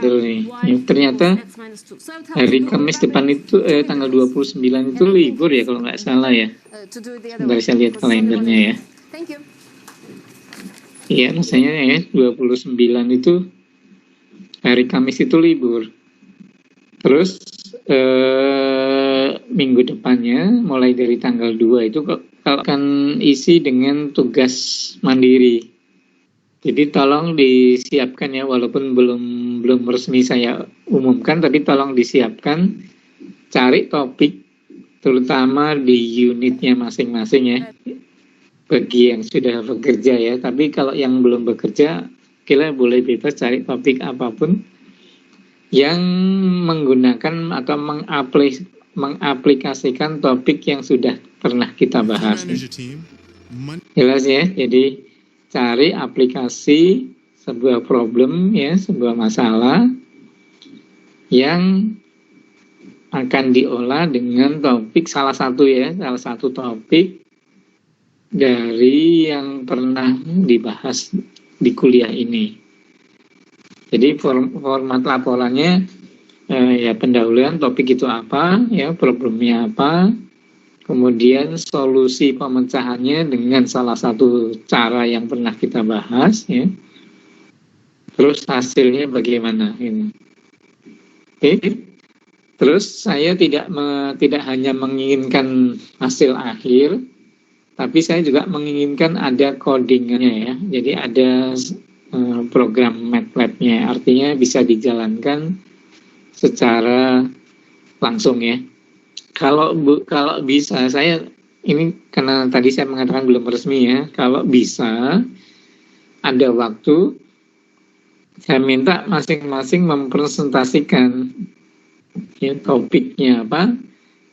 kalender nih. Ya, ternyata hari Kamis depan itu tanggal 29 itu libur ya kalau nggak salah ya. Sebentar saya lihat kalendernya ya. Iya, rasanya ya 29 itu hari Kamis itu libur. Terus minggu depannya mulai dari tanggal 2 itu akan isi dengan tugas mandiri. Jadi tolong disiapkan ya, walaupun belum resmi saya umumkan, tapi tolong disiapkan, cari topik terutama di unitnya masing-masing ya, bagi yang sudah bekerja ya. Tapi kalau yang belum bekerja, kalian boleh bebas cari topik apapun yang menggunakan atau mengaplikasikan topik yang sudah pernah kita bahas. Jelas ya, jadi cari aplikasi sebuah problem ya, sebuah masalah yang akan diolah dengan topik salah satu topik dari yang pernah dibahas di kuliah ini. Jadi format laporannya ya pendahuluan topik itu apa, ya problemnya apa, kemudian solusi pemecahannya dengan salah satu cara yang pernah kita bahas ya. Terus hasilnya bagaimana ini. Oke. Terus saya tidak hanya menginginkan hasil akhir, tapi saya juga menginginkan ada codingnya ya. Jadi ada program MATLAB-nya, artinya bisa dijalankan secara langsung ya. Kalau bisa, saya ini karena tadi saya mengatakan belum resmi ya, kalau bisa ada waktu, saya minta masing-masing mempresentasikan ya, topiknya apa,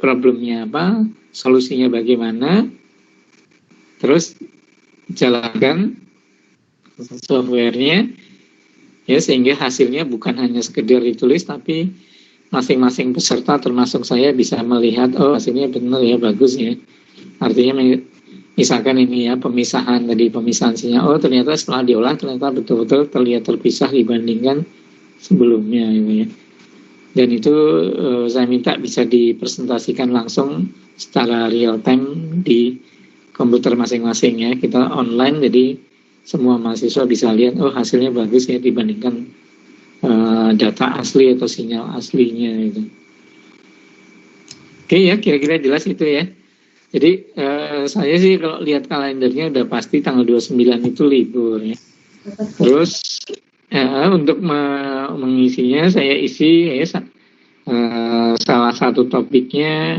problemnya apa, solusinya bagaimana, terus jalankan softwarenya ya, sehingga hasilnya bukan hanya sekedar ditulis, tapi masing-masing peserta termasuk saya bisa melihat, oh hasilnya benar ya, bagus ya. Artinya misalkan ini ya, pemisahan sinyal, oh ternyata setelah diolah ternyata betul-betul terlihat terpisah dibandingkan sebelumnya gitu ya. Dan itu saya minta bisa dipresentasikan langsung secara real time di komputer masing-masing ya. Kita online, jadi semua mahasiswa bisa lihat, oh hasilnya bagus ya dibandingkan data asli atau sinyal aslinya itu. Oke ya, kira-kira jelas itu ya. Jadi saya sih kalau lihat kalendernya udah pasti tanggal 29 itu libur ya. Terus untuk mengisinya saya isi ya, salah satu topiknya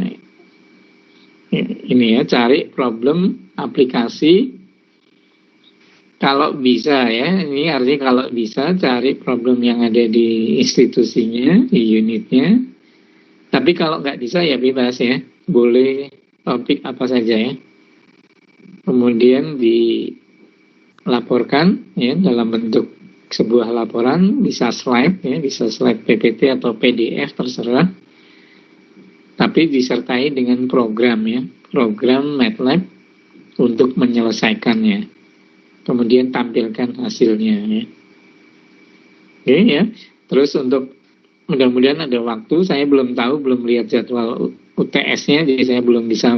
ini ya, cari problem aplikasi. Kalau bisa ya, ini artinya kalau bisa cari problem yang ada di institusinya, di unitnya. Tapi kalau nggak bisa ya bebas ya, boleh topik apa saja ya. Kemudian dilaporkan ya dalam bentuk sebuah laporan, bisa slide ya, bisa slide PPT atau PDF terserah. Tapi disertai dengan program ya, program MATLAB untuk menyelesaikannya. Kemudian tampilkan hasilnya ya. Oke ya. Terus untuk mudah-mudahan ada waktu, saya belum tahu, belum lihat jadwal UTS-nya, jadi saya belum bisa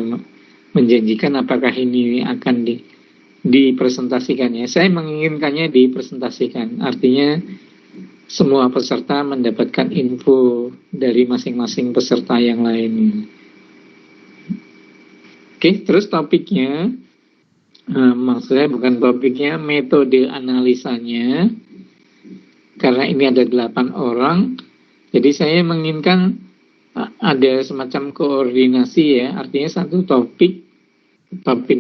menjanjikan apakah ini akan dipresentasikan ya. Saya menginginkannya dipresentasikan, artinya semua peserta mendapatkan info dari masing-masing peserta yang lain. Oke, terus topiknya, maksudnya bukan topiknya, metode analisanya. Karena ini ada 8 orang, jadi saya menginginkan ada semacam koordinasi ya, artinya satu topik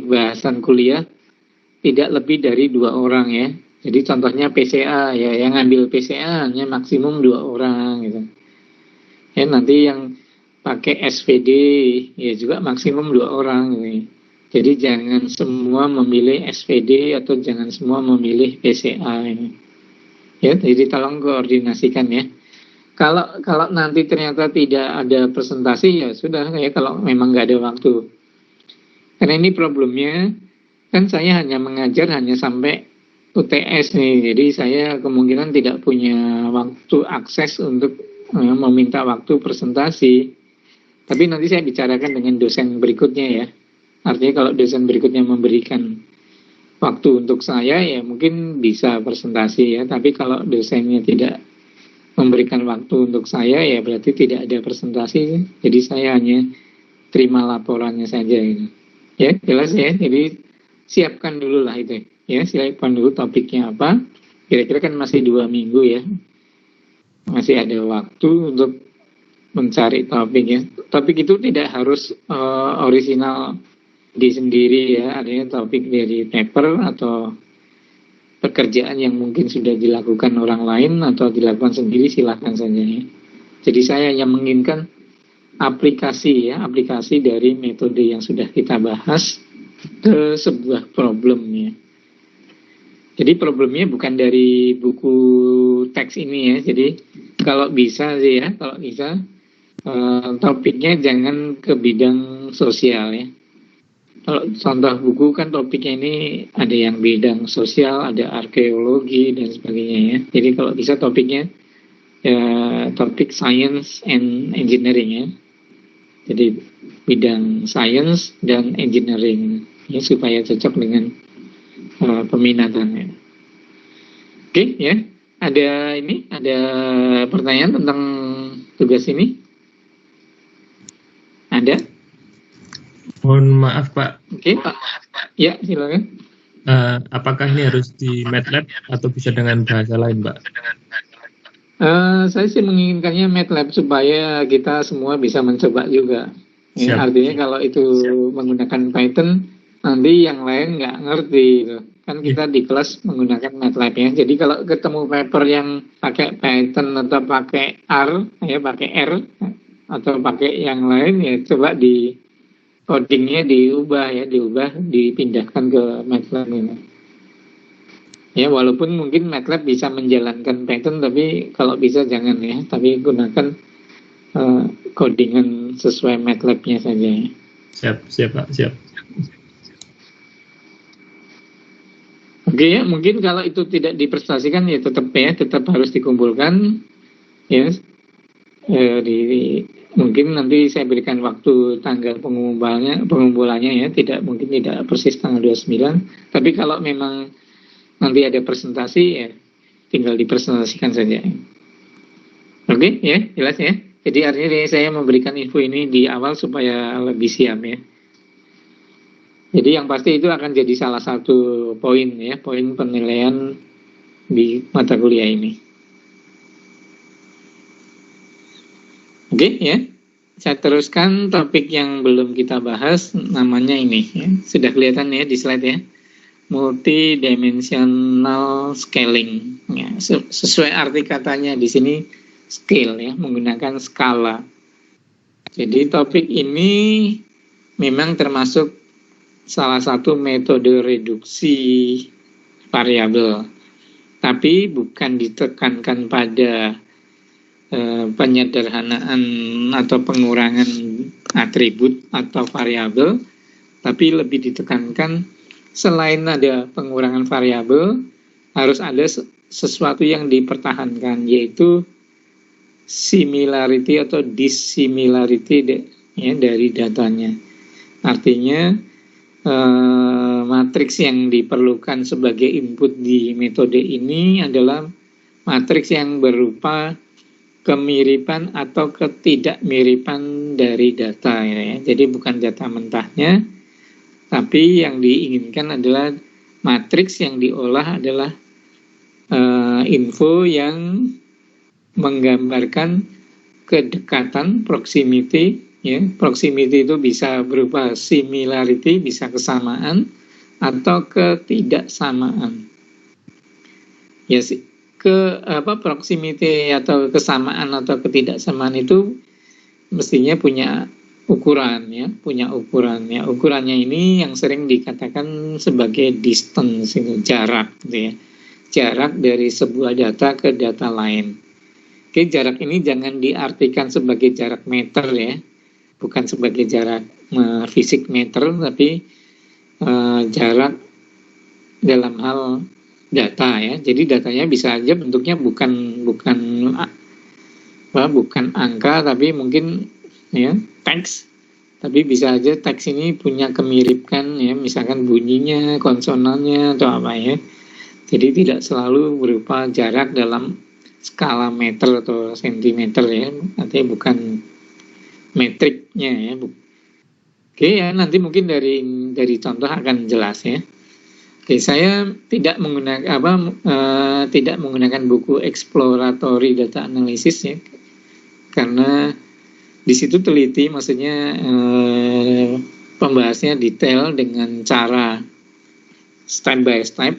bahasan kuliah tidak lebih dari 2 orang ya. Jadi contohnya PCA ya, yang ngambil PCA hanya maksimum 2 orang gitu. Ya nanti yang pakai SVD ya juga maksimum 2 orang gitu. Jadi jangan semua memilih SVD atau jangan semua memilih PCA ini. Ya, jadi tolong koordinasikan ya. Kalau nanti ternyata tidak ada presentasi ya sudah ya, kalau memang nggak ada waktu. Karena ini problemnya kan saya hanya mengajar hanya sampai UTS nih, jadi saya kemungkinan tidak punya waktu akses untuk meminta waktu presentasi. Tapi nanti saya bicarakan dengan dosen berikutnya ya. Artinya kalau dosen berikutnya memberikan waktu untuk saya, ya mungkin bisa presentasi ya. Tapi kalau dosennya tidak memberikan waktu untuk saya, ya berarti tidak ada presentasi. Jadi saya hanya terima laporannya saja gitu. Ya, jelas ya. Jadi siapkan dulu lah itu. Ya, siapkan dulu topiknya apa. Kira-kira kan masih 2 minggu ya. Masih ada waktu untuk mencari topik ya. Topik itu tidak harus original di sendiri ya. Artinya topik dari paper atau pekerjaan yang mungkin sudah dilakukan orang lain atau dilakukan sendiri, silahkan saja ya. Jadi saya yang menginginkan aplikasi ya, aplikasi dari metode yang sudah kita bahas ke sebuah problem ya. Jadi problemnya bukan dari buku teks ini ya. Jadi kalau bisa sih ya, kalau bisa topiknya jangan ke bidang sosial ya. Kalau contoh buku kan topiknya ini ada yang bidang sosial, ada arkeologi dan sebagainya ya. Jadi kalau bisa topiknya topik science and engineering ya. Jadi bidang science dan engineering ya, supaya cocok dengan peminatannya. Oke ya. Ada pertanyaan tentang tugas ini? Ada? Mohon maaf Pak. Oke Pak. Ya silakan. Apakah ini harus di MATLAB atau bisa dengan bahasa lain Pak? Saya sih menginginkannya MATLAB supaya kita semua bisa mencoba juga. Ya, artinya kalau itu menggunakan Python, nanti yang lain nggak ngerti. Gitu. Kan kita di kelas menggunakan MATLAB ya. Jadi kalau ketemu paper yang pakai Python atau pakai R, ya pakai R atau pakai yang lain ya coba di codingnya diubah, dipindahkan ke MATLAB ini. Ya walaupun mungkin MATLAB bisa menjalankan Python, tapi kalau bisa jangan ya, tapi gunakan codingan sesuai MATLAB-nya saja. Siap Pak, siap. Oke ya, mungkin kalau itu tidak diprestasikan ya tetap harus dikumpulkan ya. Mungkin nanti saya berikan waktu tanggal pengumpulannya ya, mungkin tidak persis tanggal 29, tapi kalau memang nanti ada presentasi ya tinggal dipresentasikan saja. Oke ya, jelas ya. Jadi artinya saya memberikan info ini di awal supaya lebih siap ya. Jadi yang pasti itu akan jadi salah satu poin ya, poin penilaian di mata kuliah ini. Oke ya, saya teruskan topik yang belum kita bahas, namanya ini ya. Sudah kelihatan ya di slide ya, multidimensional scaling ya. Sesuai arti katanya di sini scale ya, menggunakan skala. Jadi topik ini memang termasuk salah satu metode reduksi variabel, tapi bukan ditekankan pada penyederhanaan atau pengurangan atribut atau variabel, tapi lebih ditekankan selain ada pengurangan variabel harus ada sesuatu yang dipertahankan, yaitu similarity atau dissimilarity ya, dari datanya. Artinya matriks yang diperlukan sebagai input di metode ini adalah matriks yang berupa kemiripan atau ketidakmiripan dari data ya. Jadi bukan data mentahnya, tapi yang diinginkan adalah matriks yang diolah adalah info yang menggambarkan kedekatan, proximity ya. Proximity itu bisa berupa similarity, bisa kesamaan atau ketidaksamaan. Ya sih. Proximity atau kesamaan atau ketidaksamaan itu mestinya punya ukuran ya, Ukurannya ini yang sering dikatakan sebagai distance, jarak gitu ya. Jarak dari sebuah data ke data lain. Oke, jarak ini jangan diartikan sebagai jarak meter ya. Bukan sebagai jarak fisik meter, tapi jarak dalam hal data ya. Jadi datanya bisa aja bentuknya bukan angka, tapi mungkin ya teks. Tapi bisa aja teks ini punya kemiripan ya, misalkan bunyinya, konsonannya atau apa ya. Jadi tidak selalu berupa jarak dalam skala meter atau sentimeter ya, artinya bukan metriknya ya. Oke ya, nanti mungkin dari contoh akan jelas ya. Oke, saya tidak menggunakan buku exploratory data analysis ya, karena di situ teliti, maksudnya pembahasnya detail dengan cara step by step.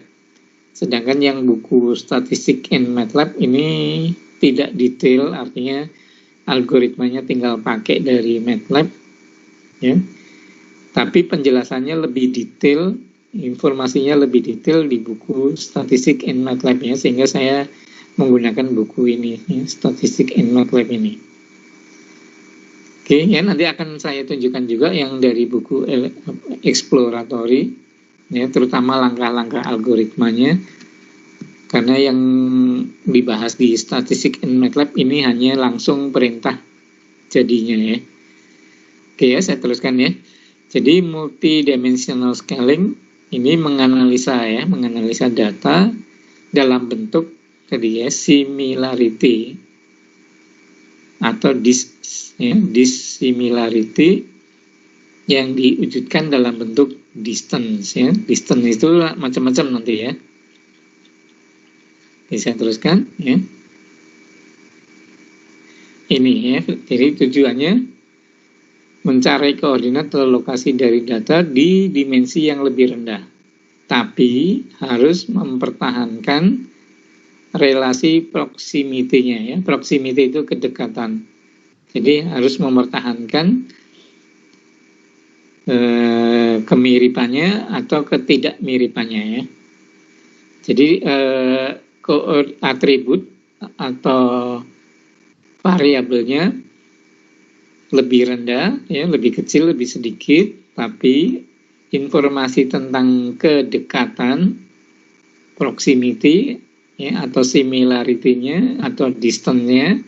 Sedangkan yang buku statistik in MATLAB ini tidak detail, artinya algoritmanya tinggal pakai dari MATLAB ya. Tapi penjelasannya lebih detail, informasinya lebih detail di buku statistik in MATLAB ya, sehingga saya menggunakan buku ini ya, statistik in MATLAB ini. Oke ya, nanti akan saya tunjukkan juga yang dari buku exploratory ya, terutama langkah-langkah algoritmanya, karena yang dibahas di statistik in MATLAB ini hanya langsung perintah jadinya ya. Oke ya, saya teruskan ya. Jadi multidimensional scaling ini menganalisa data dalam bentuk tadi ya, similarity atau dissimilarity yang diwujudkan dalam bentuk distance ya. Distance itu macam-macam nanti ya. Oke, saya teruskan ya. Ini ya, jadi tujuannya mencari koordinat atau lokasi dari data di dimensi yang lebih rendah, tapi harus mempertahankan relasi proximity-nya ya. Proximity itu kedekatan. Jadi harus mempertahankan kemiripannya atau ketidakmiripannya ya. Jadi atribut atau variabelnya lebih rendah ya, lebih kecil, lebih sedikit, tapi informasi tentang kedekatan, proximity ya, atau similarity-nya atau distance-nya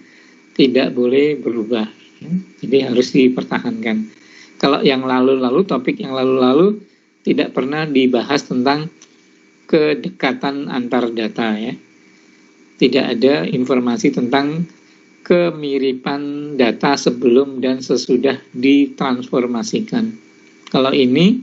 tidak boleh berubah ya. Jadi harus dipertahankan. Kalau yang lalu-lalu, topik yang lalu-lalu tidak pernah dibahas tentang kedekatan antar data ya. Tidak ada informasi tentang kemiripan data sebelum dan sesudah ditransformasikan. Kalau ini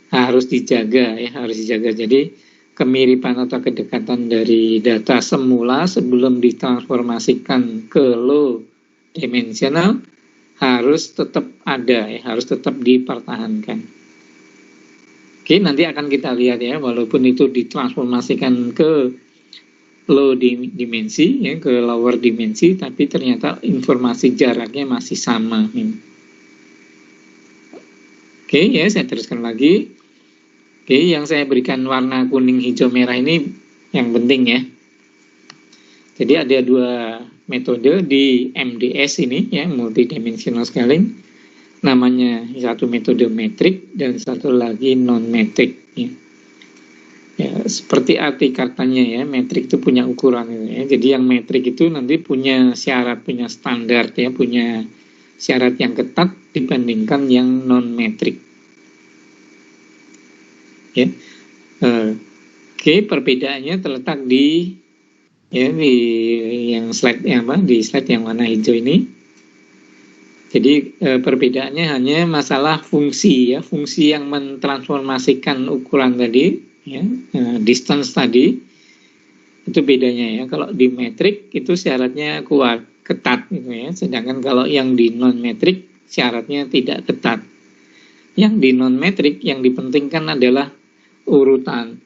harus dijaga ya, harus dijaga. Jadi kemiripan atau kedekatan dari data semula sebelum ditransformasikan ke low dimensional harus tetap ada ya, harus tetap dipertahankan. Oke, nanti akan kita lihat ya, walaupun itu ditransformasikan ke low dimensi ya, ke lower dimensi, tapi ternyata informasi jaraknya masih sama. Oke ya, saya teruskan lagi. Oke, yang saya berikan warna kuning, hijau, merah ini yang penting ya. Jadi ada dua metode di MDS ini ya, multidimensional scaling. Namanya satu metode metrik dan satu lagi non metrik ya. Ya, seperti arti katanya ya, metrik itu punya ukuran ya. Jadi yang metrik itu nanti punya syarat, punya standar ya, punya syarat yang ketat dibandingkan yang non metrik. Ya. Oke, perbedaannya terletak di yang slide di slide yang warna hijau ini. Jadi perbedaannya hanya masalah fungsi ya, fungsi yang mentransformasikan ukuran tadi. Ya, distance tadi itu bedanya ya. Kalau di metrik itu syaratnya kuat, ketat gitu ya. Sedangkan kalau yang di non metrik syaratnya tidak ketat. Yang di non metrik yang dipentingkan adalah urutan.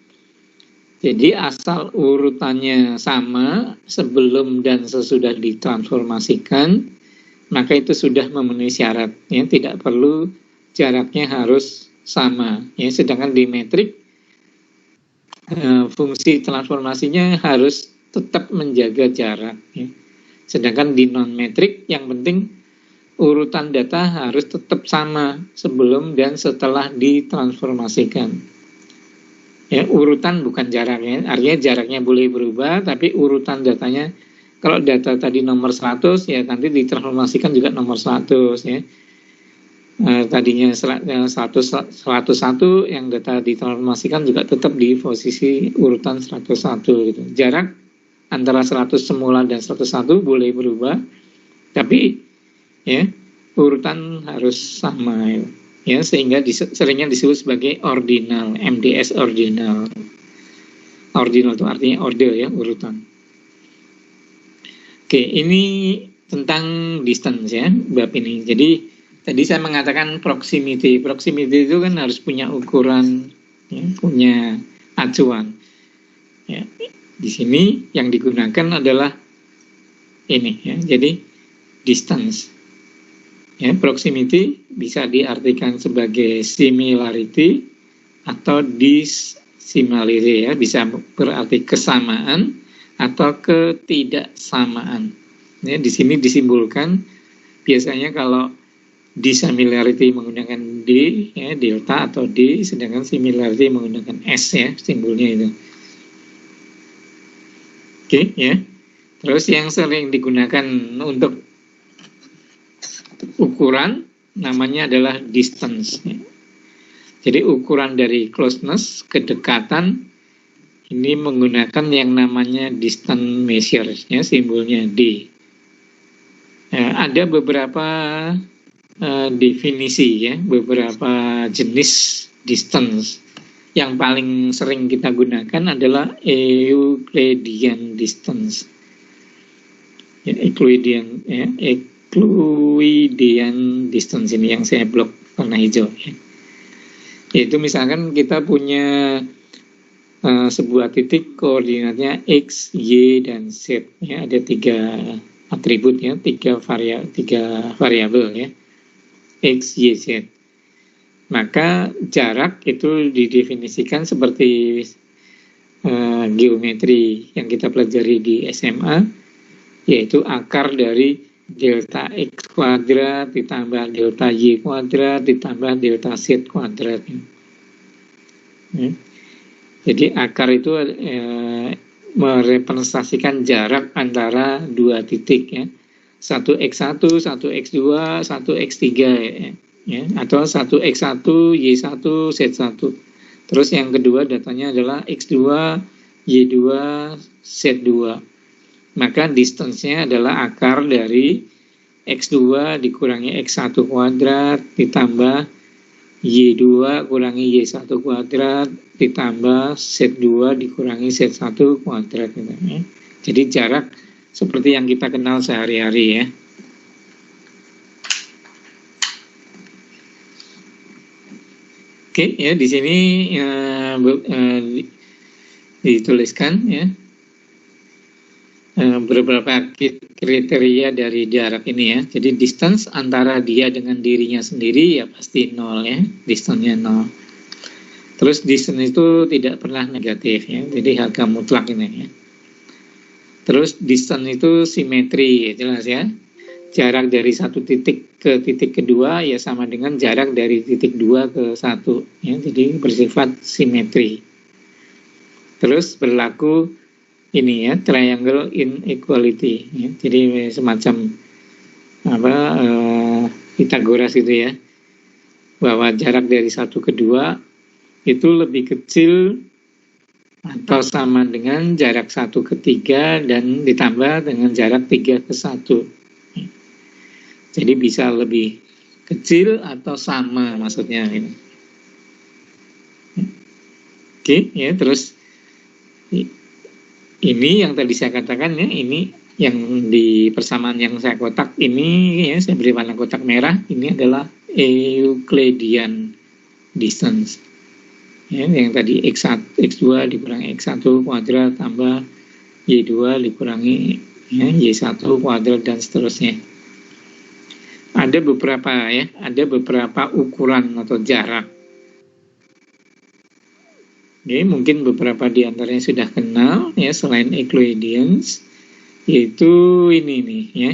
Jadi asal urutannya sama sebelum dan sesudah ditransformasikan, maka itu sudah memenuhi syarat ya. Tidak perlu jaraknya harus sama ya. Sedangkan di metrik fungsi transformasinya harus tetap menjaga jarak ya. Sedangkan di non metrik yang penting urutan data harus tetap sama sebelum dan setelah ditransformasikan Ya, urutan bukan jaraknya. Artinya jaraknya boleh berubah, tapi urutan datanya, kalau data tadi nomor 100, ya nanti ditransformasikan juga nomor 100 ya. Tadinya 101, yang data ditransformasikan juga tetap di posisi urutan 101 gitu. Jarak antara 100 semula dan 101 boleh berubah, tapi ya urutan harus sama ya, sehingga seringnya disebut sebagai ordinal, MDS ordinal. Ordinal itu artinya order ya, urutan. Oke, ini tentang distance ya, bab ini. Jadi tadi saya mengatakan proximity. Proximity itu kan harus punya ukuran, ya, punya acuan. Ya, di sini yang digunakan adalah ini ya. Jadi distance. Ya, proximity bisa diartikan sebagai similarity atau dissimilarity ya, bisa berarti kesamaan atau ketidaksamaan. Ya, di sini disimbolkan biasanya kalau dissimilarity menggunakan D ya, delta atau D, sedangkan similarity menggunakan S ya, simbolnya itu. Oke ya. Terus yang sering digunakan untuk ukuran namanya adalah distance. Jadi ukuran dari closeness, kedekatan, ini menggunakan yang namanya distance measure, ya, simbolnya D. Ada beberapa definisi ya, beberapa jenis distance. Yang paling sering kita gunakan adalah Euclidean distance. Ya, Euclidean distance ini yang saya blok warna hijau ya. Yaitu misalkan kita punya sebuah titik koordinatnya X, Y, dan Z ya, ada 3 atribut ya, 3 variabel ya, X, Y, Z. Maka jarak itu didefinisikan seperti geometri yang kita pelajari di SMA, yaitu akar dari delta X kuadrat ditambah delta Y kuadrat ditambah delta Z kuadrat. Jadi akar itu merepresentasikan jarak antara 2 titik ya, 1x1, 1x2, 1x3 ya, atau 1x1, Y1, Z1. Terus yang kedua datanya adalah x2, Y2, Z2. Maka distance-nya adalah akar dari x2 dikurangi x1 kuadrat ditambah Y2 kurangi Y1 kuadrat ditambah Z2 dikurangi Z1 kuadrat. Jadi jarak seperti yang kita kenal sehari-hari ya. Oke ya, di sini dituliskan ya beberapa kriteria dari jarak ini ya. Jadi distance antara dia dengan dirinya sendiri ya pasti 0 ya, distance-nya 0. Terus distance itu tidak pernah negatif ya, jadi harga mutlak ini ya. Terus distance itu simetri ya, jelas ya. Jarak dari satu titik ke titik kedua ya sama dengan jarak dari titik 2 ke 1 ya, jadi bersifat simetri. Terus berlaku ini ya, triangle inequality ya. Jadi semacam Pythagoras itu ya, bahwa jarak dari 1 ke 2 itu lebih kecil atau sama dengan jarak 1 ke 3 dan ditambah dengan jarak 3 ke 1. Jadi bisa lebih kecil atau sama maksudnya ini. Oke ya, terus ini yang tadi saya katakan ya, ini yang di persamaan yang saya kotak ini ya, saya beri warna kotak merah, ini adalah Euclidean distance. Ya, yang tadi X1, X2 dikurangi X1 kuadrat tambah Y2 dikurangi ya, Y1 kuadrat dan seterusnya. Ada beberapa ukuran atau jarak. Oke, mungkin beberapa di antaranya sudah kenal ya, selain Euclideans, yaitu ini nih ya.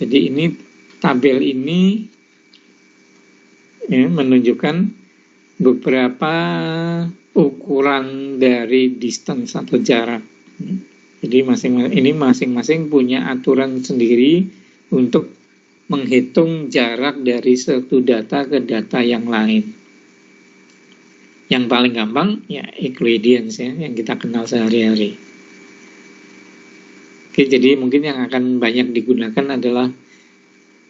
Jadi ini tabel ini ya, menunjukkan beberapa ukuran dari distance atau jarak. Jadi masing-masing punya aturan sendiri untuk menghitung jarak dari satu data ke data yang lain. Yang paling gampang ya Euclideans ya, yang kita kenal sehari-hari. Oke, jadi mungkin yang akan banyak digunakan adalah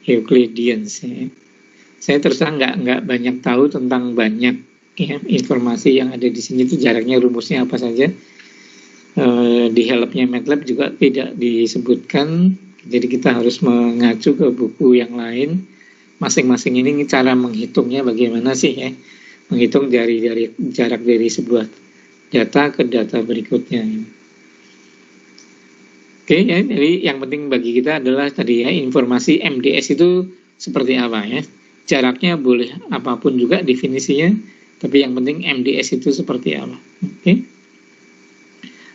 Euclideans ya. Saya terus terang nggak banyak tahu tentang banyak ya, informasi yang ada di sini itu jaraknya, rumusnya apa saja. Di helpnya MATLAB juga tidak disebutkan, jadi kita harus mengacu ke buku yang lain. Masing-masing ini cara menghitungnya bagaimana sih ya, menghitung dari jarak dari sebuah data ke data berikutnya. Oke ya, jadi yang penting bagi kita adalah tadi ya, informasi MDS itu seperti apa ya. Jaraknya boleh apapun juga definisinya, tapi yang penting MDS itu seperti apa. Oke.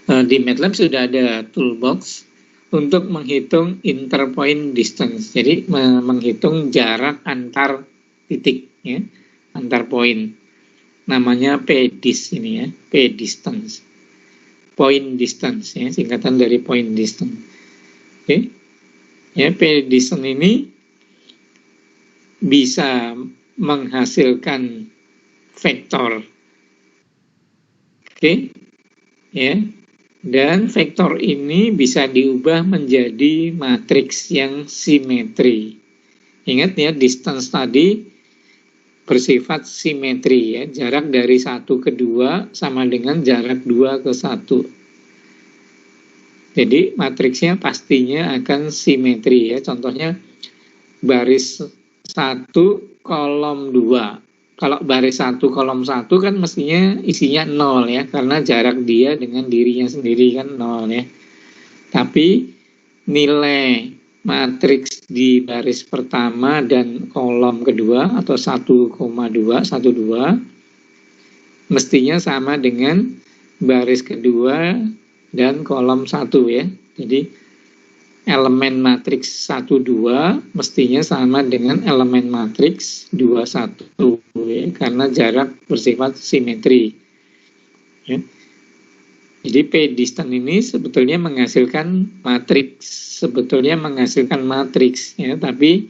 Di MATLAB sudah ada toolbox untuk menghitung interpoint distance. Jadi menghitung jarak antar titik ya, antar poin. Namanya PDIS ini ya, PDistance. Point distance ya, singkatan dari point distance. Oke. Ya, PDistance ini bisa menghasilkan vektor. Oke. Ya. Dan vektor ini bisa diubah menjadi matriks yang simetri. Ingat ya, distance tadi bersifat simetri ya, jarak dari 1 ke 2 sama dengan jarak 2 ke 1. Jadi matriksnya pastinya akan simetri ya. Contohnya baris 1 kolom 2. Kalau baris 1 kolom 1 kan mestinya isinya 0 ya, karena jarak dia dengan dirinya sendiri kan 0 ya. Tapi nilai matriks di baris pertama dan kolom kedua atau 1,2 mestinya sama dengan baris kedua dan kolom 1 ya. Jadi elemen matriks 1, 2 mestinya sama dengan elemen matriks 2, 1 ya, karena jarak bersifat simetri ya. Jadi PDistance ini sebetulnya menghasilkan matriks ya, tapi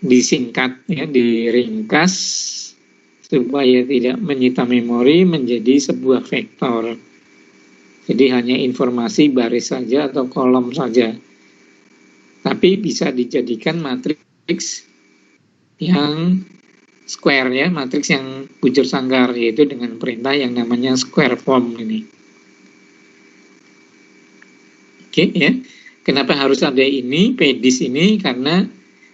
disingkat ya, diringkas supaya tidak menyita memori menjadi sebuah vektor. Jadi hanya informasi baris saja atau kolom saja. Tapi bisa dijadikan matriks yang square ya, matriks yang bujur sangkar, yaitu dengan perintah yang namanya square form ini. Oke ya, kenapa harus ada ini PDIS ini? Karena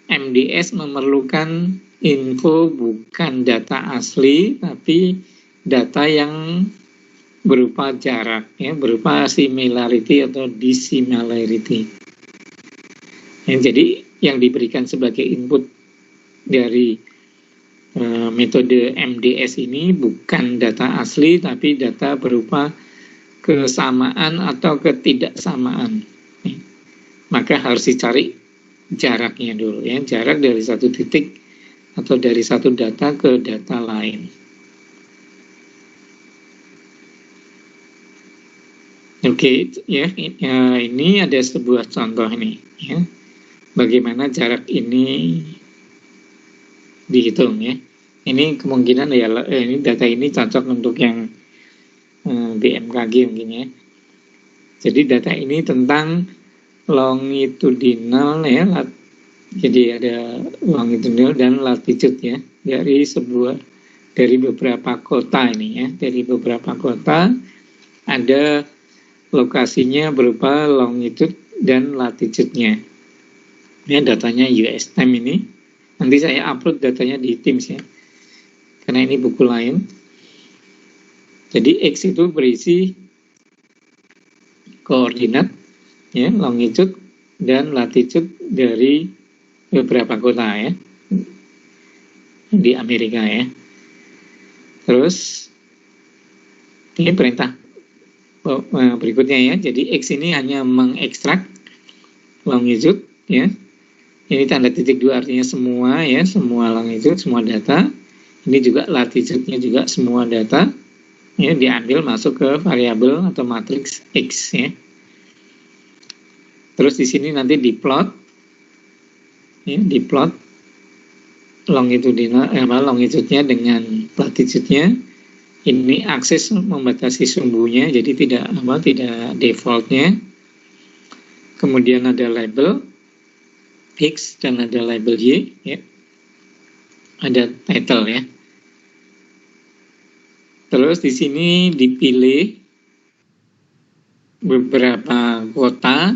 MDS memerlukan info bukan data asli, tapi data yang berupa jarak ya, berupa similarity atau dissimilarity. Ya, jadi yang diberikan sebagai input dari metode MDS ini bukan data asli, tapi data berupa kesamaan atau ketidaksamaan. Maka harus dicari jaraknya dulu ya, jarak dari satu titik atau dari satu data ke data lain. Oke ya, ini ada sebuah contoh nih ya, bagaimana jarak ini dihitung ya. Ini kemungkinan ya, ini data ini cocok untuk yang BMKG mungkin ya. Jadi data ini tentang longitudinal ya, jadi ada longitudinal dan latitude ya, dari beberapa kota ini ya, dari beberapa kota ada lokasinya berupa longitude dan latitude-nya. Ini datanya US Time ini. Nanti saya upload datanya di Teams ya, karena ini buku lain. Jadi X itu berisi koordinat ya, longitude dan latitude dari beberapa kota ya di Amerika ya. Terus ini perintah berikutnya ya. Jadi X ini hanya mengekstrak longitude ya. Ini tanda titik 2 artinya semua ya, semua longitude, semua data. Ini juga latitude-nya juga semua data. ya, diambil masuk ke variabel atau matriks X ya. Terus di sini nanti diplot ya, diplot longitude-nya dengan latitude-nya. Ini akses membatasi sumbunya, jadi tidak defaultnya. Kemudian ada label X dan ada label Y ya. Ada title ya. Terus di sini dipilih beberapa kota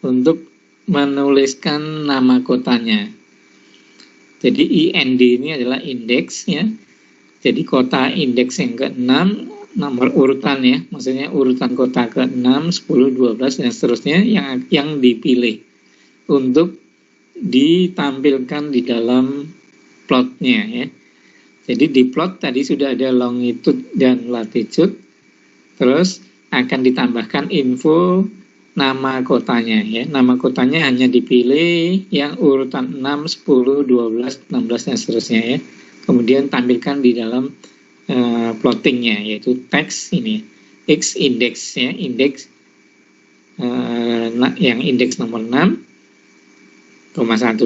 untuk menuliskan nama kotanya. Jadi IND ini adalah indeks ya. Jadi kota indeks yang ke-6, nomor urutan ya. Maksudnya urutan kota ke-6, 10, 12 dan seterusnya yang dipilih untuk ditampilkan di dalam plotnya ya. Jadi di plot tadi sudah ada longitude dan latitude, terus akan ditambahkan info nama kotanya ya. Nama kotanya hanya dipilih yang urutan 6, 10, 12, 16 dan seterusnya ya. Kemudian tampilkan di dalam plottingnya, yaitu teks ini X index ya, indeks yang indeks nomor 6,1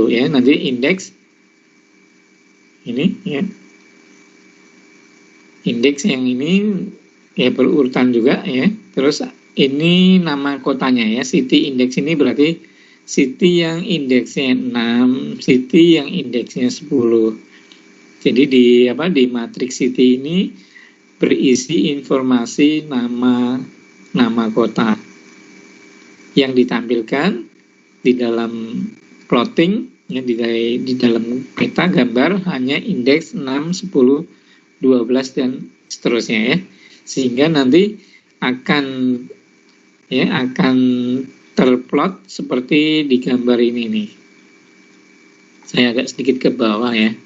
ya. Nanti indeks ini ya, indeks yang ini ya berurutan juga ya. Terus ini nama kotanya ya, city index ini berarti city yang indeksnya 6, city yang indeksnya 10. Jadi di matriks city ini berisi informasi nama kota yang ditampilkan di dalam plotting ya, di dalam peta gambar hanya indeks 6, 10, 12 dan seterusnya ya. Sehingga nanti akan terplot seperti di gambar ini nih. Saya agak sedikit ke bawah ya.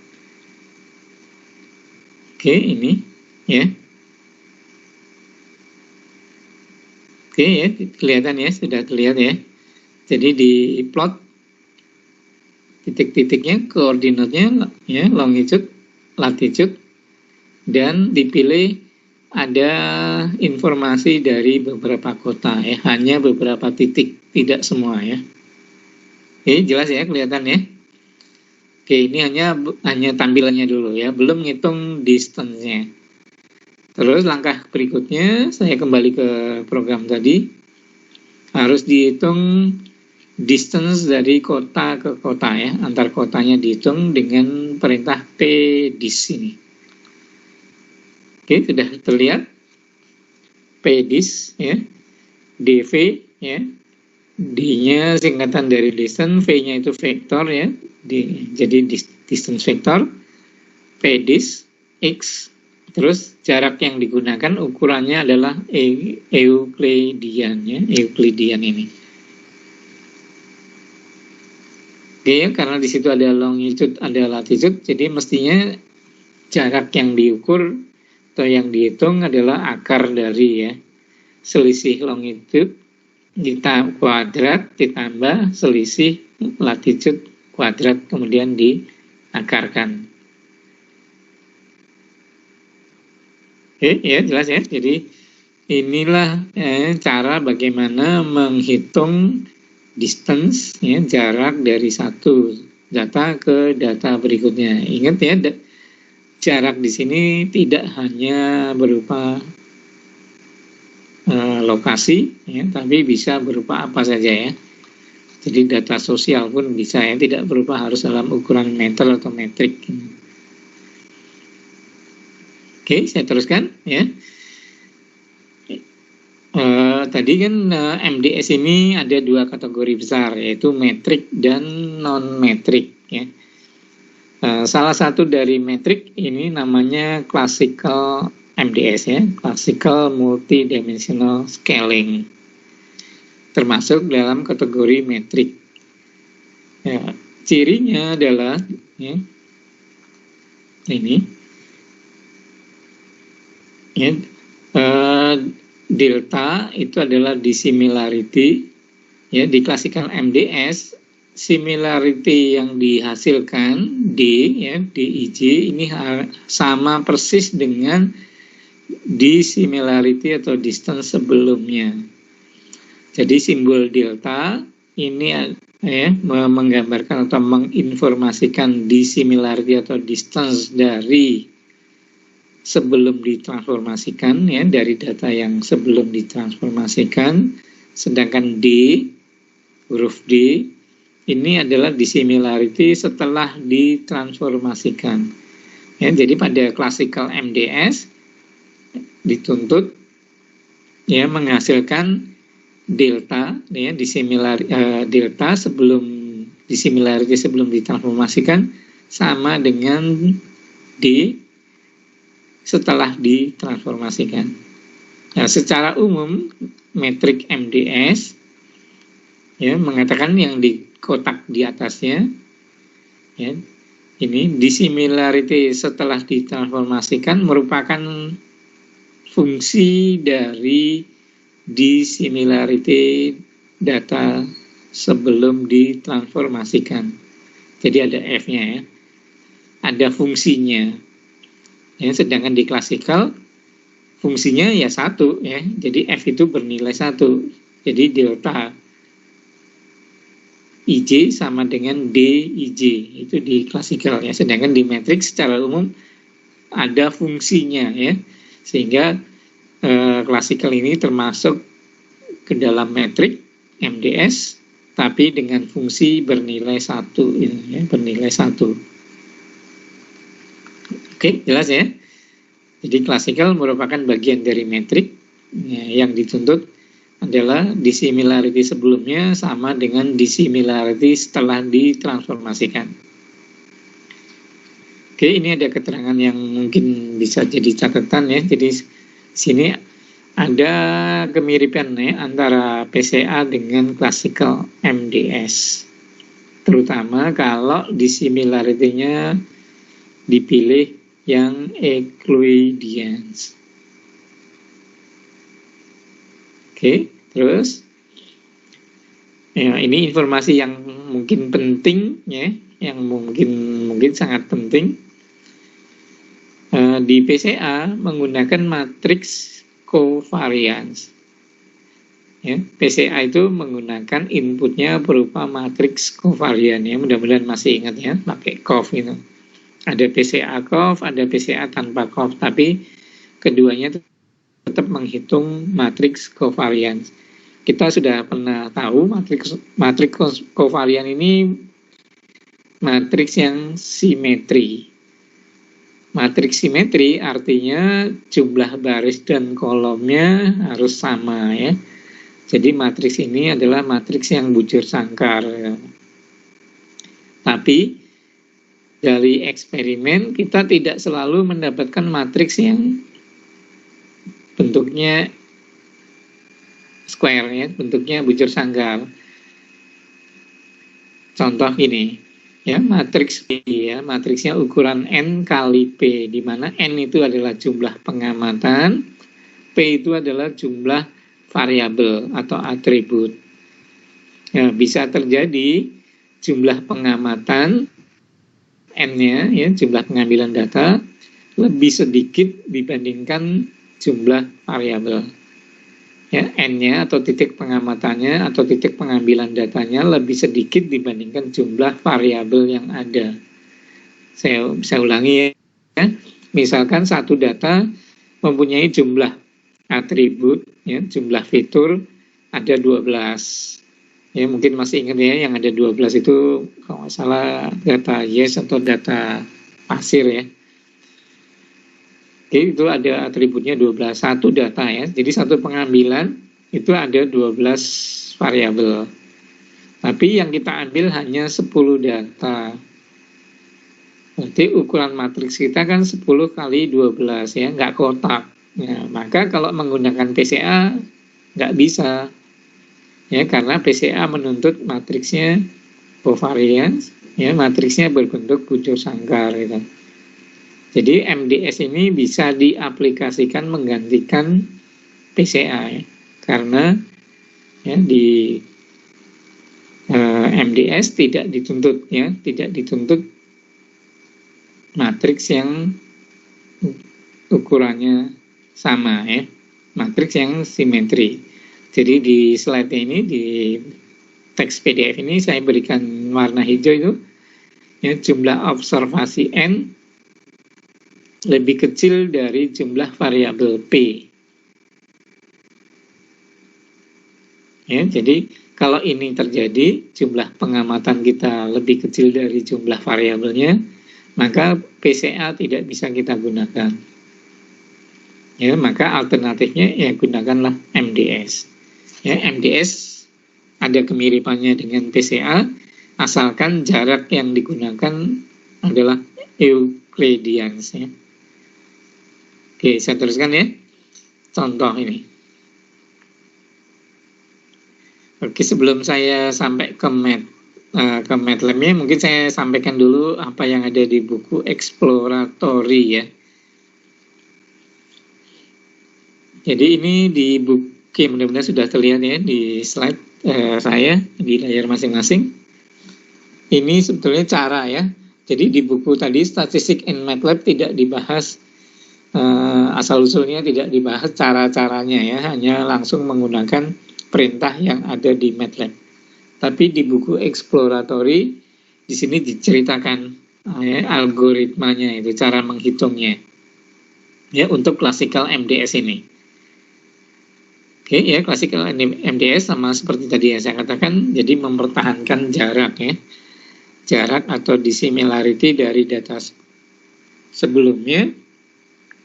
Oke, ini ya. Oke ya, kelihatan ya, sudah terlihat ya. Jadi di plot titik-titiknya, koordinatnya ya, longitude, latitude, dan dipilih ada informasi dari beberapa kota ya, hanya beberapa titik, tidak semua ya. Oke, jelas ya, kelihatan ya. Oke, ini hanya tampilannya dulu ya, belum ngitung distance-nya. Terus langkah berikutnya, saya kembali ke program tadi, harus dihitung distance dari kota ke kota ya, antar kotanya dihitung dengan perintah pdis ini. Oke, sudah terlihat pdis ya, dv ya, d-nya singkatan dari distance, v-nya itu vektor ya. Jadi distance vector, pdis, x, terus jarak yang digunakan ukurannya adalah Euclidean ya, Euclidean ini. Oke, karena di situ ada longitude, ada latitude, jadi mestinya jarak yang diukur atau yang dihitung adalah akar dari ya, selisih longitude kuadrat ditambah selisih latitude kuadrat, kemudian diakarkan. Oke ya, jelas ya. Jadi inilah cara bagaimana menghitung distance ya, jarak dari satu data ke data berikutnya. Ingat ya, jarak di sini tidak hanya berupa lokasi ya, tapi bisa berupa apa saja ya. Jadi data sosial pun bisa ya, tidak berupa harus dalam ukuran meter atau metrik. Oke, saya teruskan ya. Tadi kan MDS ini ada dua kategori besar, yaitu metrik dan non-metrik ya. Salah satu dari metrik ini namanya classical MDS ya, classical multidimensional scaling, termasuk dalam kategori metrik. Ya, cirinya adalah ya, ini ya, delta itu adalah dissimilarity ya. Di classical MDS, similarity yang dihasilkan D ya, DIJ ini sama persis dengan dissimilarity atau distance sebelumnya. Jadi simbol delta ini menggambarkan atau menginformasikan dissimilarity atau distance dari sebelum ditransformasikan, ya, dari data yang sebelum ditransformasikan. Sedangkan D, huruf D, ini adalah dissimilarity setelah ditransformasikan. Ya, jadi pada classical MDS dituntut ya menghasilkan delta, ya, delta sebelum dissimilarity sebelum ditransformasikan sama dengan D setelah ditransformasikan. Nah, secara umum metrik MDS ya mengatakan yang di kotak di atasnya, ya, ini dissimilarity setelah ditransformasikan merupakan fungsi dari dissimilarity data sebelum ditransformasikan. Jadi ada F-nya, ya, ada fungsinya. Ya, sedangkan di klasikal fungsinya ya 1, ya. Jadi F itu bernilai 1. Jadi delta IJ sama dengan DIJ itu di klasikal, ya. Sedangkan di metrik secara umum ada fungsinya, ya. Sehingga klasikal ini termasuk ke dalam metrik MDS tapi dengan fungsi bernilai 1, ya, bernilai 1. Oke, jelas ya. Jadi klasikal merupakan bagian dari metrik, ya, yang dituntut adalah dissimilarity sebelumnya sama dengan dissimilarity setelah ditransformasikan. Oke, ini ada keterangan yang mungkin bisa jadi catatan, ya. Jadi sini ada kemiripan, ya, antara PCA dengan classical MDS. Terutama kalau dissimilarity-nya dipilih yang Euclidean. Oke, terus ya, ini informasi yang mungkin penting, ya, yang mungkin sangat penting. Di PCA menggunakan matriks covariance. Ya, PCA itu menggunakan inputnya berupa matriks covariance, ya. Mudah-mudahan masih ingat, ya, pakai cov itu. Ada PCA cov, ada PCA tanpa cov, tapi keduanya tetap menghitung matriks covariance. Kita sudah pernah tahu matriks covariance ini matriks yang simetri. Matriks simetri artinya jumlah baris dan kolomnya harus sama, ya. Jadi matriks ini adalah matriks yang bujur sangkar, ya. Tapi dari eksperimen kita tidak selalu mendapatkan matriks yang bentuknya square, ya, bentuknya bujur sangkar. Contoh ini, ya, matriks P, ya, matriksnya ukuran N kali P, di mana N itu adalah jumlah pengamatan, P itu adalah jumlah variabel atau atribut. Ya, bisa terjadi jumlah pengamatan N-nya, ya, jumlah pengambilan data lebih sedikit dibandingkan jumlah variabel. Ya, N-nya atau titik pengamatannya atau titik pengambilan datanya lebih sedikit dibandingkan jumlah variabel yang ada. Saya ulangi, ya. Misalkan satu data mempunyai jumlah atribut, ya, jumlah fitur ada 12. Ya, mungkin masih ingat, ya, yang ada 12 itu kalau nggak salah data yes atau data pasir, ya. Oke, itu ada atributnya 12, satu data, ya. Jadi satu pengambilan itu ada 12 variabel. Tapi yang kita ambil hanya 10 data. Berarti ukuran matriks kita kan 10 kali 12, ya, nggak kotak. Ya, maka kalau menggunakan PCA nggak bisa. Ya, karena PCA menuntut matriksnya covariance, ya, matriksnya berbentuk bujur sangkar, gitu. Jadi MDS ini bisa diaplikasikan menggantikan PCA, ya, karena, ya, di MDS tidak dituntut, ya, tidak dituntut matriks yang ukurannya sama ya, matriks yang simetri. Jadi di slide ini, di teks PDF ini saya berikan warna hijau itu ya, jumlah observasi N lebih kecil dari jumlah variabel P. Ya, jadi kalau ini terjadi, jumlah pengamatan kita lebih kecil dari jumlah variabelnya, maka PCA tidak bisa kita gunakan. Ya, maka alternatifnya ya gunakanlah MDS. Ya, MDS ada kemiripannya dengan PCA, asalkan jarak yang digunakan adalah Euclideans. Ya. Oke, saya teruskan ya. Contoh ini. Oke, sebelum saya sampai ke MATLAB-nya, mungkin saya sampaikan dulu apa yang ada di buku Exploratory ya. Jadi ini di buku, mudah-mudahan sudah terlihat ya di slide saya di layar masing-masing. Ini sebetulnya cara ya. Jadi di buku tadi statistik in MATLAB tidak dibahas asal-usulnya, tidak dibahas cara-caranya ya, hanya langsung menggunakan perintah yang ada di MATLAB. Tapi di buku Exploratory di sini diceritakan ya, algoritmanya itu, cara menghitungnya ya untuk classical MDS ini. Oke ya, classical MDS sama seperti tadi yang saya katakan, jadi mempertahankan jarak ya, jarak atau dissimilarity dari data sebelumnya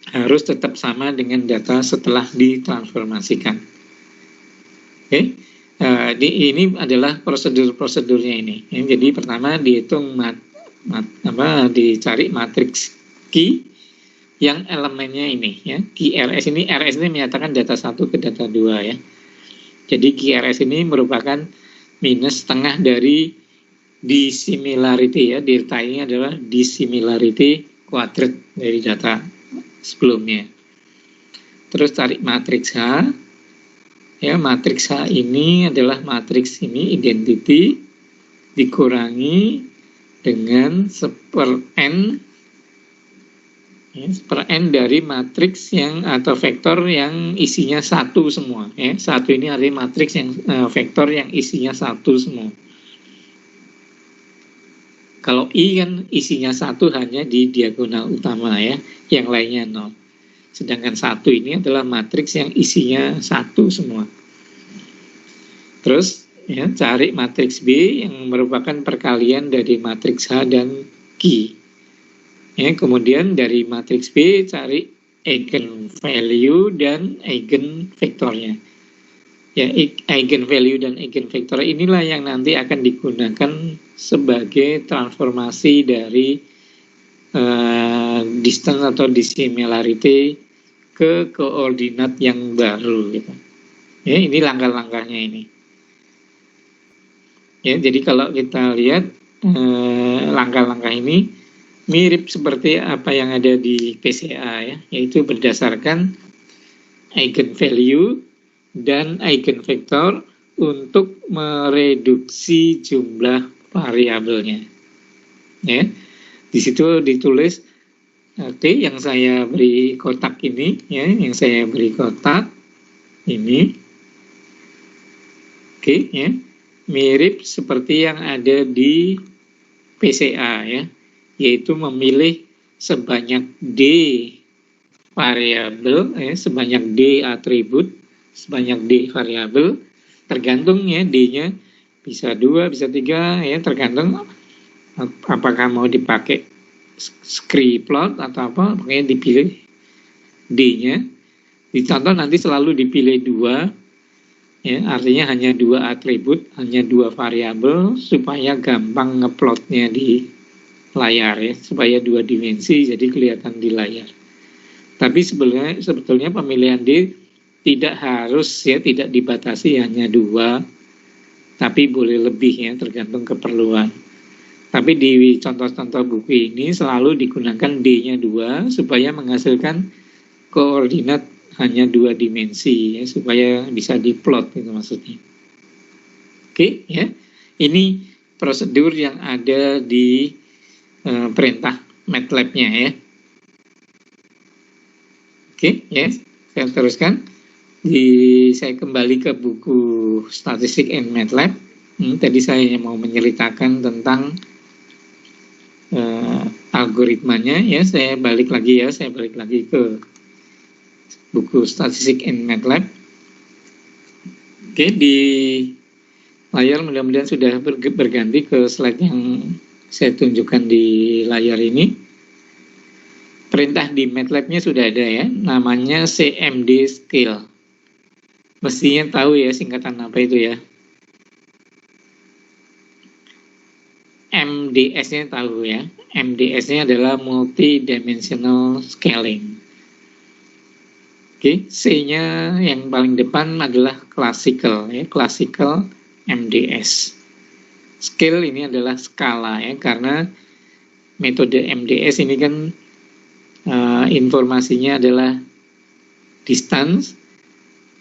harus tetap sama dengan data setelah ditransformasikan. Oke, ini adalah prosedur-prosedurnya ini. Jadi pertama dihitung dicari matriks Q yang elemennya ini ya. QRS ini, RS ini menyatakan data 1 ke data 2 ya. Jadi QRS ini merupakan minus setengah dari dissimilarity ya. Delta ini adalah dissimilarity kuadrat dari data sebelumnya. Terus cari matriks H. Ya, matriks H ini adalah matriks ini identity dikurangi dengan 1/n ya, 1/n dari matriks yang atau vektor yang isinya 1 semua ya. 1 ini artinya matriks yang vektor yang isinya 1 semua. Kalau I kan isinya 1 hanya di diagonal utama ya, yang lainnya 0. Sedangkan 1 ini adalah matriks yang isinya 1 semua. Terus ya, cari matriks B yang merupakan perkalian dari matriks H dan Q. Ya, kemudian dari matriks B cari eigenvalue dan eigenvektornya. Ya, eigenvalue dan eigenvektor inilah yang nanti akan digunakan sebagai transformasi dari distance atau dissimilarity ke koordinat yang baru gitu. Ya, ini langkah-langkahnya ini. Ya, jadi kalau kita lihat langkah-langkah ini mirip seperti apa yang ada di PCA ya, yaitu berdasarkan eigenvalue dan eigenvektor untuk mereduksi jumlah variabelnya. Ya. Di situ ditulis T yang saya beri kotak ini ya, yang saya beri kotak ini. Oke ya. Mirip seperti yang ada di PCA ya, yaitu memilih sebanyak D variabel ya, sebanyak D atribut, sebanyak D variabel, tergantung ya D-nya bisa 2, bisa 3 ya, tergantung apakah mau dipakai scriplot atau apa, pokoknya dipilih D-nya. Dicontoh nanti selalu dipilih 2 ya, artinya hanya 2 atribut, hanya 2 variabel supaya gampang ngeplotnya di layar ya, supaya 2 dimensi jadi kelihatan di layar. Tapi sebetulnya pemilihan D tidak harus ya, tidak dibatasi hanya 2, tapi boleh lebih ya, tergantung keperluan. Tapi di contoh-contoh buku ini selalu digunakan D-nya 2 supaya menghasilkan koordinat hanya 2 dimensi ya, supaya bisa diplot itu maksudnya. Oke ya. Ini prosedur yang ada di perintah MATLAB-nya ya. Oke ya. saya teruskan. Saya kembali ke buku Statistik and MATLAB. Tadi saya mau menceritakan tentang algoritmanya, ya. Saya balik lagi ke buku Statistik and MATLAB. Oke, di layar mudah-mudahan sudah berganti ke slide yang saya tunjukkan di layar ini. Perintah di MATLAB-nya sudah ada, ya, namanya CMD Scale. Mestinya tahu ya singkatan apa itu, ya. MDS-nya tahu, ya. MDS-nya adalah Multidimensional Scaling. Oke, C-nya yang paling depan adalah Classical, ya. Classical MDS. Scale ini adalah skala, ya, karena metode MDS ini kan informasinya adalah distance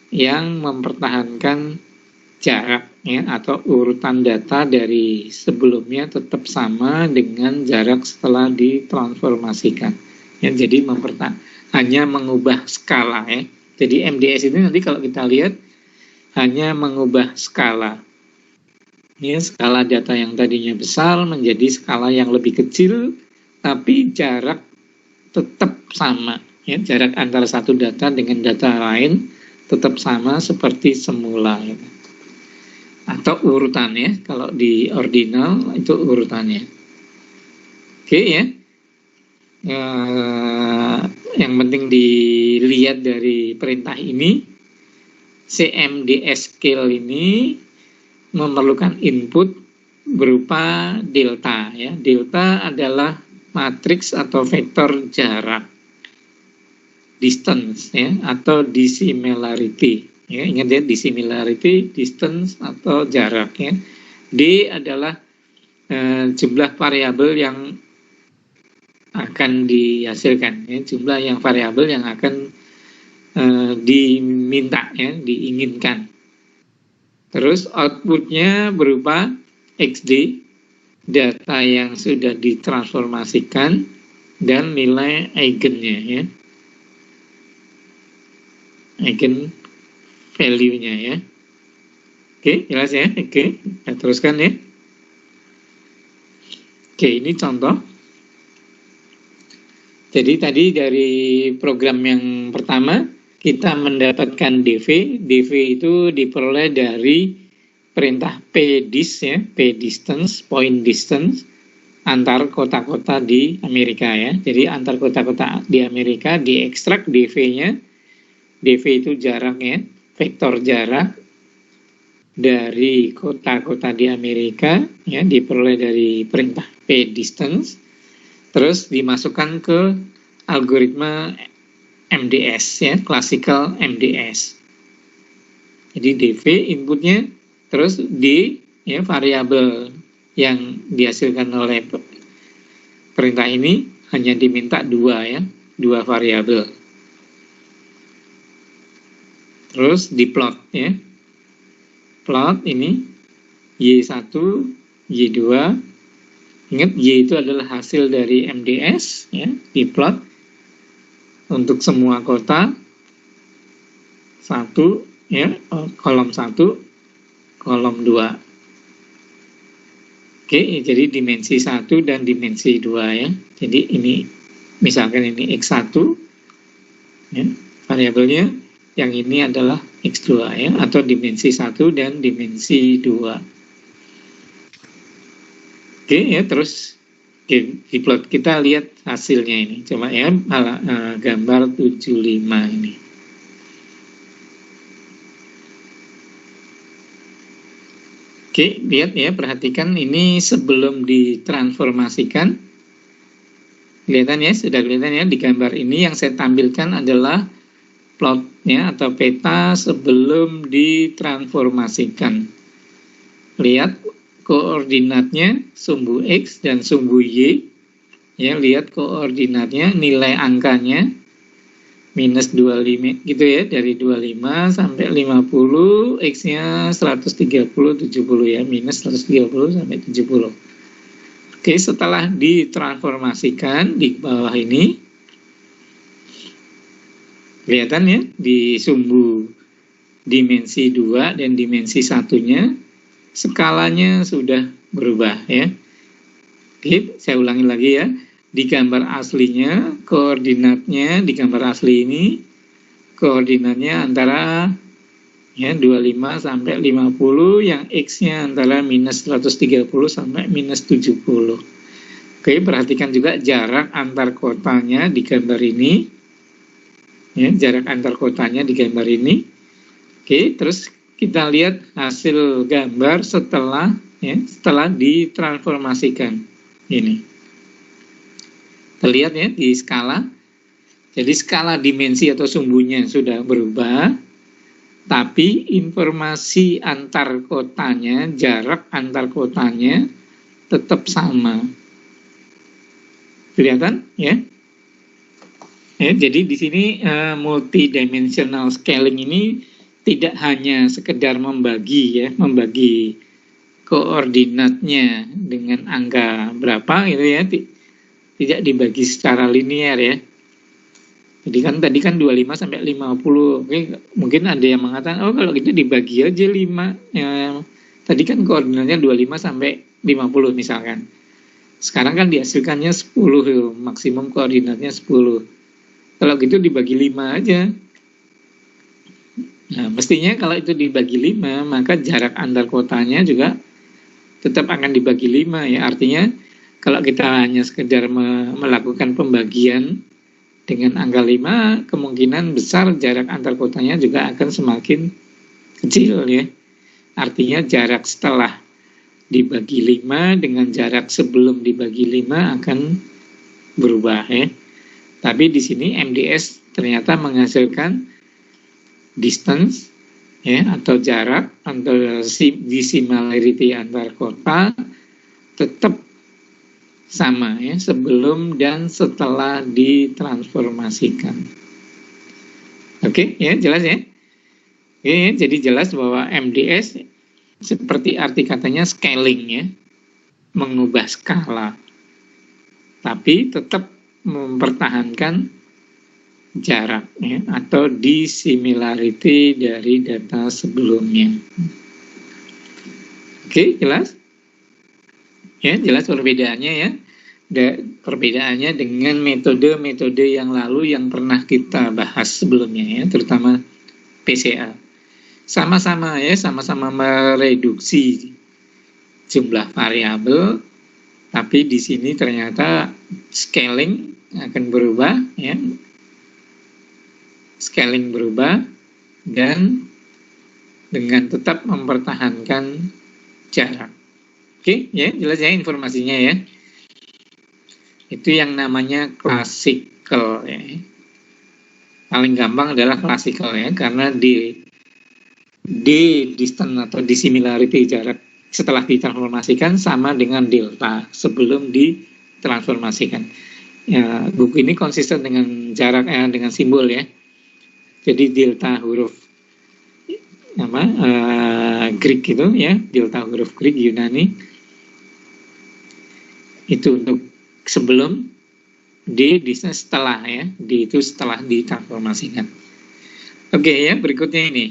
yang mempertahankan jarak, ya, atau urutan data dari sebelumnya tetap sama dengan jarak setelah ditransformasikan, ya. Jadi hanya mengubah skala, ya. Jadi MDS ini nanti kalau kita lihat hanya mengubah skala, ya, skala data yang tadinya besar menjadi skala yang lebih kecil, tapi jarak tetap sama, ya. Jarak antara satu data dengan data lain tetap sama seperti semula, ya. Atau urutannya, kalau di ordinal itu urutannya. Oke, ya. Yang penting dilihat dari perintah ini, CMDS scale ini memerlukan input berupa delta, ya. Delta adalah matriks atau vektor jarak, distance, ya, atau dissimilarity, ya. Ingat ya, dissimilarity, distance atau jarak, ya. D adalah jumlah variabel yang akan dihasilkan, ya, jumlah yang variabel yang akan diminta, ya, diinginkan. Terus outputnya berupa XD, data yang sudah ditransformasikan, dan nilai eigennya, ya, eigen value-nya, ya. Oke, jelas, ya. Oke, kita teruskan, ya. Oke, ini contoh. Jadi tadi dari program yang pertama kita mendapatkan DV. DV itu diperoleh dari perintah PDIS, ya, P distance, point distance, antar kota-kota di Amerika, ya. Jadi antar kota-kota di Amerika diekstrak DV-nya. DV itu jaraknya, vektor jarak dari kota-kota di Amerika, ya, diperoleh dari perintah P distance, terus dimasukkan ke algoritma MDS, ya, classical MDS. Jadi DV inputnya, terus D, ya, variabel yang dihasilkan oleh perintah ini hanya diminta dua, ya, dua variabel. Terus diplot, ya. Plot ini Y1, Y2. Ingat, Y itu adalah hasil dari MDS, ya, diplot untuk semua kota. 1, ya, kolom 1, kolom 2. Oke, jadi dimensi 1 dan dimensi 2, ya. Jadi ini misalkan ini X1, ya, variabelnya. Yang ini adalah X2, ya, atau dimensi 1 dan dimensi 2. Oke, ya, terus diplot, kita lihat hasilnya ini. Coba, ya, gambar 75 ini. Oke, lihat, ya, perhatikan ini sebelum ditransformasikan. Kelihatan, ya, sudah kelihatan, ya, di gambar ini yang saya tampilkan adalah plotnya atau peta sebelum ditransformasikan. Lihat koordinatnya sumbu X dan sumbu Y, ya, lihat koordinatnya, nilai angkanya minus 25 gitu, ya, dari 25 sampai 50, X-nya 130, 70, ya, minus 130 sampai 70. Oke, setelah ditransformasikan di bawah ini, Kelihatan ya di sumbu dimensi 2 dan dimensi 1-nya skalanya sudah berubah ya. Oke, saya ulangi lagi ya. Di gambar aslinya koordinatnya di gambar asli ini koordinatnya antara ya 25 sampai 50, yang X-nya antara minus 130 sampai minus 70. Oke, perhatikan juga jarak antar kotanya di gambar ini. Ya, jarak antar kotanya di gambar ini. Oke, terus kita lihat hasil gambar setelah ditransformasikan. Ini. Terlihat ya di skala. Jadi skala dimensi atau sumbunya sudah berubah, tapi informasi antar kotanya, jarak antar kotanya tetap sama. Kelihatan ya? Ya, jadi di sini multidimensional scaling ini tidak hanya sekedar membagi koordinatnya dengan angka berapa gitu ya, tidak dibagi secara linear ya. Jadi kan tadi kan 25 sampai 50. Oke, mungkin ada yang mengatakan oh kalau gitu dibagi aja 5. Ya, tadi kan koordinatnya 25 sampai 50 misalkan. Sekarang kan dihasilkannya 10, maksimum koordinatnya 10. Kalau gitu dibagi 5 aja. Nah, mestinya kalau itu dibagi 5, maka jarak antar kotanya juga tetap akan dibagi 5 ya. Artinya kalau kita hanya sekedar melakukan pembagian dengan angka 5, kemungkinan besar jarak antar kotanya juga akan semakin kecil ya. Artinya jarak setelah dibagi 5 dengan jarak sebelum dibagi 5 akan berubah ya. Tapi di sini MDS ternyata menghasilkan distance ya, atau jarak atau dissimilarity antar kota tetap sama ya sebelum dan setelah ditransformasikan. Oke ya, jelas ya. Oke, jadi jelas bahwa MDS seperti arti katanya scaling ya, mengubah skala, tapi tetap mempertahankan jarak ya, atau dissimilarity dari data sebelumnya. Oke, jelas? Ya, jelas perbedaannya ya. Perbedaannya dengan metode-metode yang lalu yang pernah kita bahas sebelumnya ya, terutama PCA. Sama-sama ya, sama-sama mereduksi jumlah variabel, tapi di sini ternyata scaling akan berubah ya. Scaling berubah dan dengan tetap mempertahankan jarak. Oke, ya, jelas ya informasinya ya. Itu yang namanya classical ya. Paling gampang adalah classical ya, karena di distance atau dissimilarity jarak setelah ditransformasikan sama dengan delta sebelum ditransformasikan. Ya, buku ini konsisten dengan jarak dengan simbol ya. Jadi delta huruf Greek itu ya, delta huruf Greek Yunani itu untuk sebelum, D setelah ya, D itu setelah ditransformasikan. Oke ya, berikutnya ini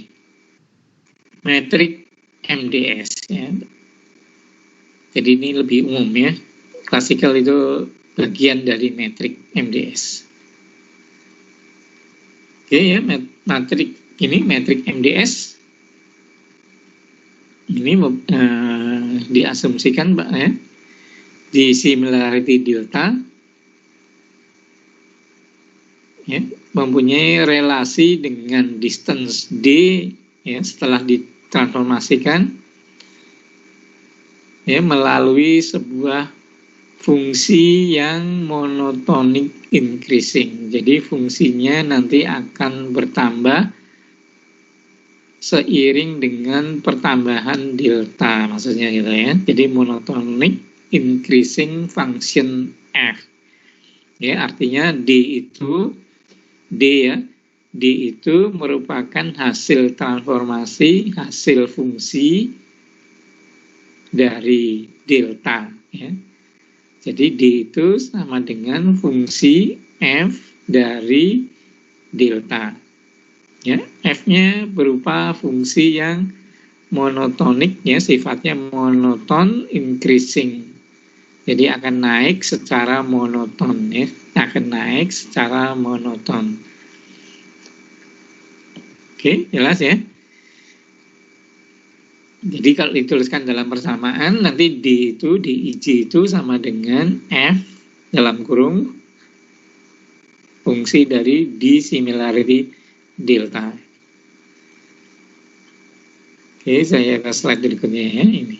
metrik MDS ya. Jadi ini lebih umum ya. Classical itu bagian dari metrik MDS. Oke ya, metrik MDS ini diasumsikan ya, di similarity delta ya, mempunyai relasi dengan distance D ya, setelah ditransformasikan ya, melalui sebuah fungsi yang monotonic increasing. Jadi fungsinya nanti akan bertambah seiring dengan pertambahan delta, maksudnya gitu ya. Jadi monotonic increasing function f. Ya, artinya D itu merupakan hasil transformasi, hasil fungsi dari delta ya. Jadi D itu sama dengan fungsi F dari delta. Ya, F-nya berupa fungsi yang monotonik, ya, sifatnya monoton increasing. Jadi akan naik secara monoton, ya, akan naik secara monoton. Oke, jelas ya. Jadi kalau dituliskan dalam persamaan, nanti D itu, DIJ itu sama dengan F dalam kurung fungsi dari dissimilarity delta. Oke, saya ke slide berikutnya ya, ini.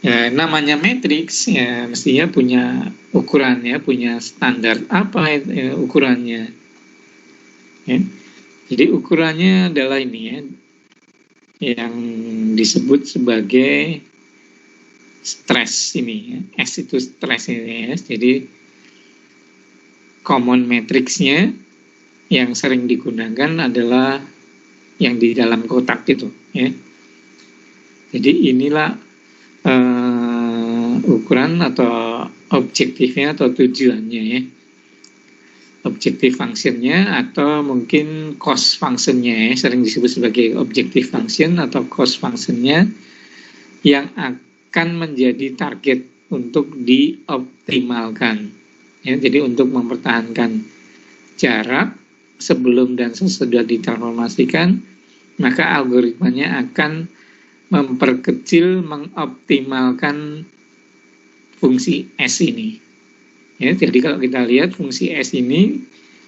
Ya, namanya matriks ya mestinya punya ukuran, ya, punya standar apa ya, ukurannya. Ya. Jadi ukurannya adalah ini ya, yang disebut sebagai stress ini, ya. S itu stress ini ya. Jadi common matriksnya yang sering digunakan adalah yang di dalam kotak itu, ya. Jadi inilah ukuran atau objektifnya atau tujuannya, ya. Objektif functionnya atau mungkin cost functionnya, ya, sering disebut sebagai objective function atau cost functionnya yang akan menjadi target untuk dioptimalkan, ya. Jadi untuk mempertahankan jarak sebelum dan sesudah ditransformasikan, maka algoritmanya akan memperkecil, mengoptimalkan fungsi S ini. Ya, jadi kalau kita lihat fungsi S ini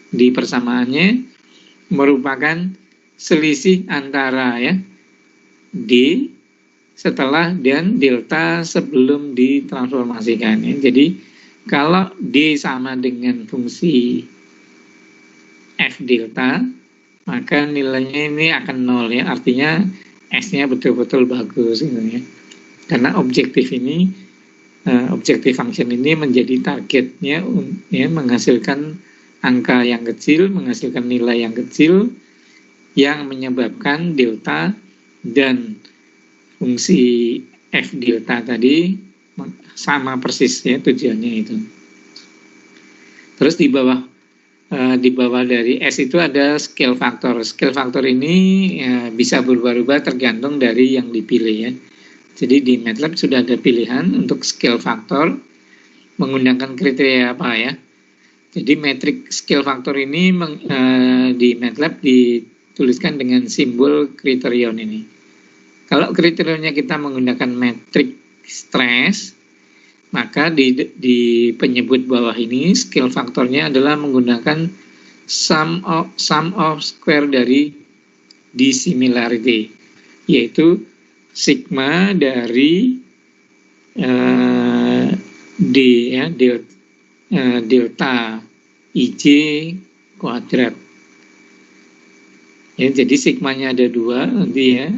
di persamaannya merupakan selisih antara, ya, D setelah dan delta sebelum ditransformasikan, ya. Jadi kalau D sama dengan fungsi F delta, maka nilainya ini akan 0, ya. Artinya S-nya betul-betul bagus gitu, ya. Karena objektif ini, objektif function ini menjadi targetnya, ya, menghasilkan angka yang kecil, menghasilkan nilai yang kecil yang menyebabkan delta dan fungsi F delta tadi sama persis, ya, tujuannya itu. Terus di bawah dari S itu ada scale factor. Scale factor ini ya, bisa berubah-ubah tergantung dari yang dipilih, ya. Jadi di MATLAB sudah ada pilihan untuk scale factor menggunakan kriteria apa, ya. Jadi metrik scale factor ini di MATLAB dituliskan dengan simbol kriterion ini. Kalau kriterionnya kita menggunakan metrik stress, maka di penyebut bawah ini scale faktornya adalah menggunakan sum of square dari dissimilarity, yaitu sigma dari D, ya, delta IJ kuadrat. Ya, jadi sigmanya ada 2 nanti, ya.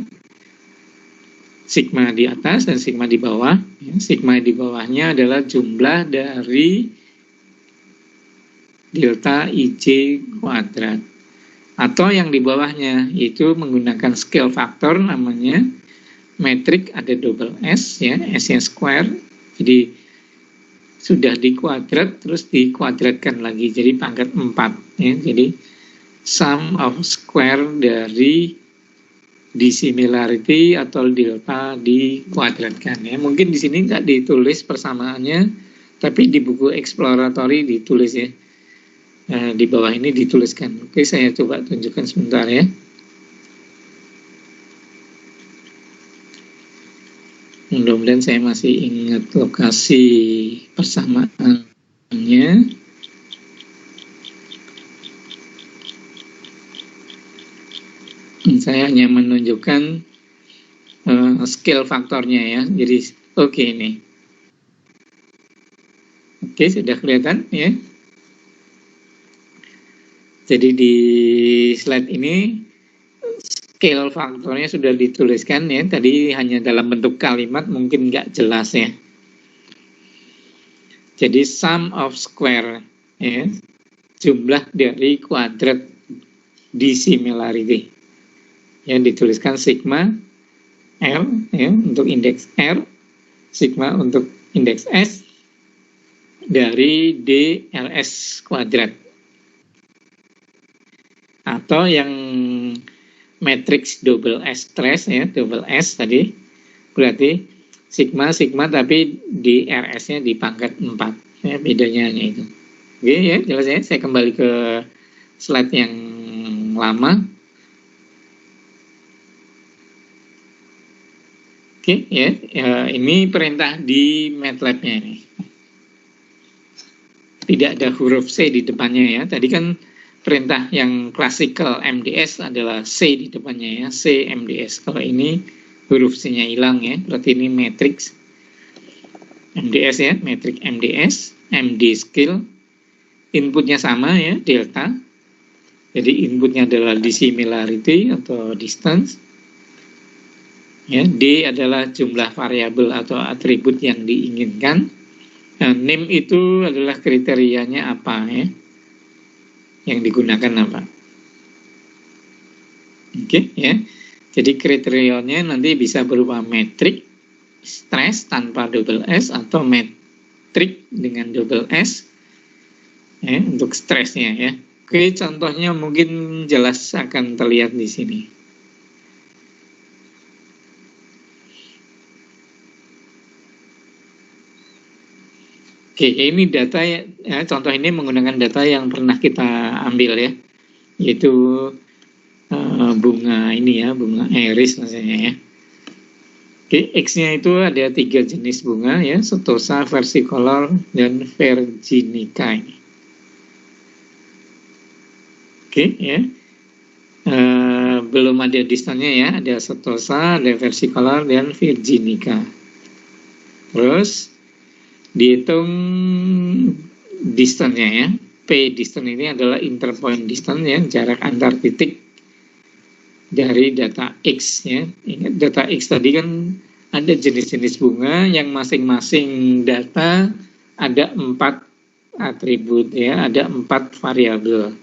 Sigma di atas dan sigma di bawah. Sigma di bawahnya adalah jumlah dari delta IJ kuadrat. Atau yang di bawahnya, yaitu menggunakan scale factor namanya metrik ada double S, ya, S-nya square. Jadi sudah dikuadrat terus dikuadratkan lagi jadi pangkat 4, ya. Jadi sum of square dari dissimilarity atau delta dikuadratkan, ya. Mungkin di sini nggak ditulis persamaannya, tapi di buku exploratory ditulis, ya. Di bawah ini dituliskan. Oke, saya coba tunjukkan sebentar, ya. Mudah-mudahan saya masih ingat lokasi persamaannya. Saya hanya menunjukkan scale faktornya, ya. Jadi oke, ini. Oke, sudah kelihatan, ya. Jadi di slide ini scale faktornya sudah dituliskan, ya. Tadi hanya dalam bentuk kalimat, mungkin nggak jelas, ya. Jadi sum of square, ya, jumlah dari kuadrat dissimilarity. Yang dituliskan sigma R, ya, untuk indeks R, sigma untuk indeks S dari DLS kuadrat. Atau yang matriks double S stress ya, double S tadi berarti sigma tapi di RS-nya di pangkat 4 ya, bedanya hanya itu. Oke ya, jelas ya. Saya kembali ke slide yang lama. Oke ya, ini perintah di MATLAB-nya ini. Tidak ada huruf C di depannya ya. Tadi kan perintah yang classical MDS adalah C di depannya ya, C MDS. Kalau ini huruf C-nya hilang ya, berarti ini matrix MDS ya, matrix MDS, MD scale. Inputnya sama ya, delta. Jadi inputnya adalah dissimilarity atau distance. Ya, D adalah jumlah variabel atau atribut yang diinginkan. Nah, name itu adalah kriterianya apa ya? Yang digunakan apa? Oke ya. Jadi kriterianya nanti bisa berupa metrik stress tanpa double S atau metrik dengan double S ya, untuk stresnya ya. Oke, contohnya mungkin jelas akan terlihat di sini. Oke, ini data ya, contoh ini menggunakan data yang pernah kita ambil ya, yaitu bunga ini ya, bunga iris maksudnya ya. Oke, X-nya itu ada 3 jenis bunga ya, setosa, versicolor, dan virginica ini. Oke ya, belum ada distannya ya, ada setosa, ada versicolor, dan virginica. Terus dihitung distance-nya ya. P distance ini adalah interpoint distance ya, jarak antar titik dari data X ya. Ingat data X tadi kan ada jenis-jenis bunga yang masing-masing data ada 4 atribut ya, ada 4 variabel.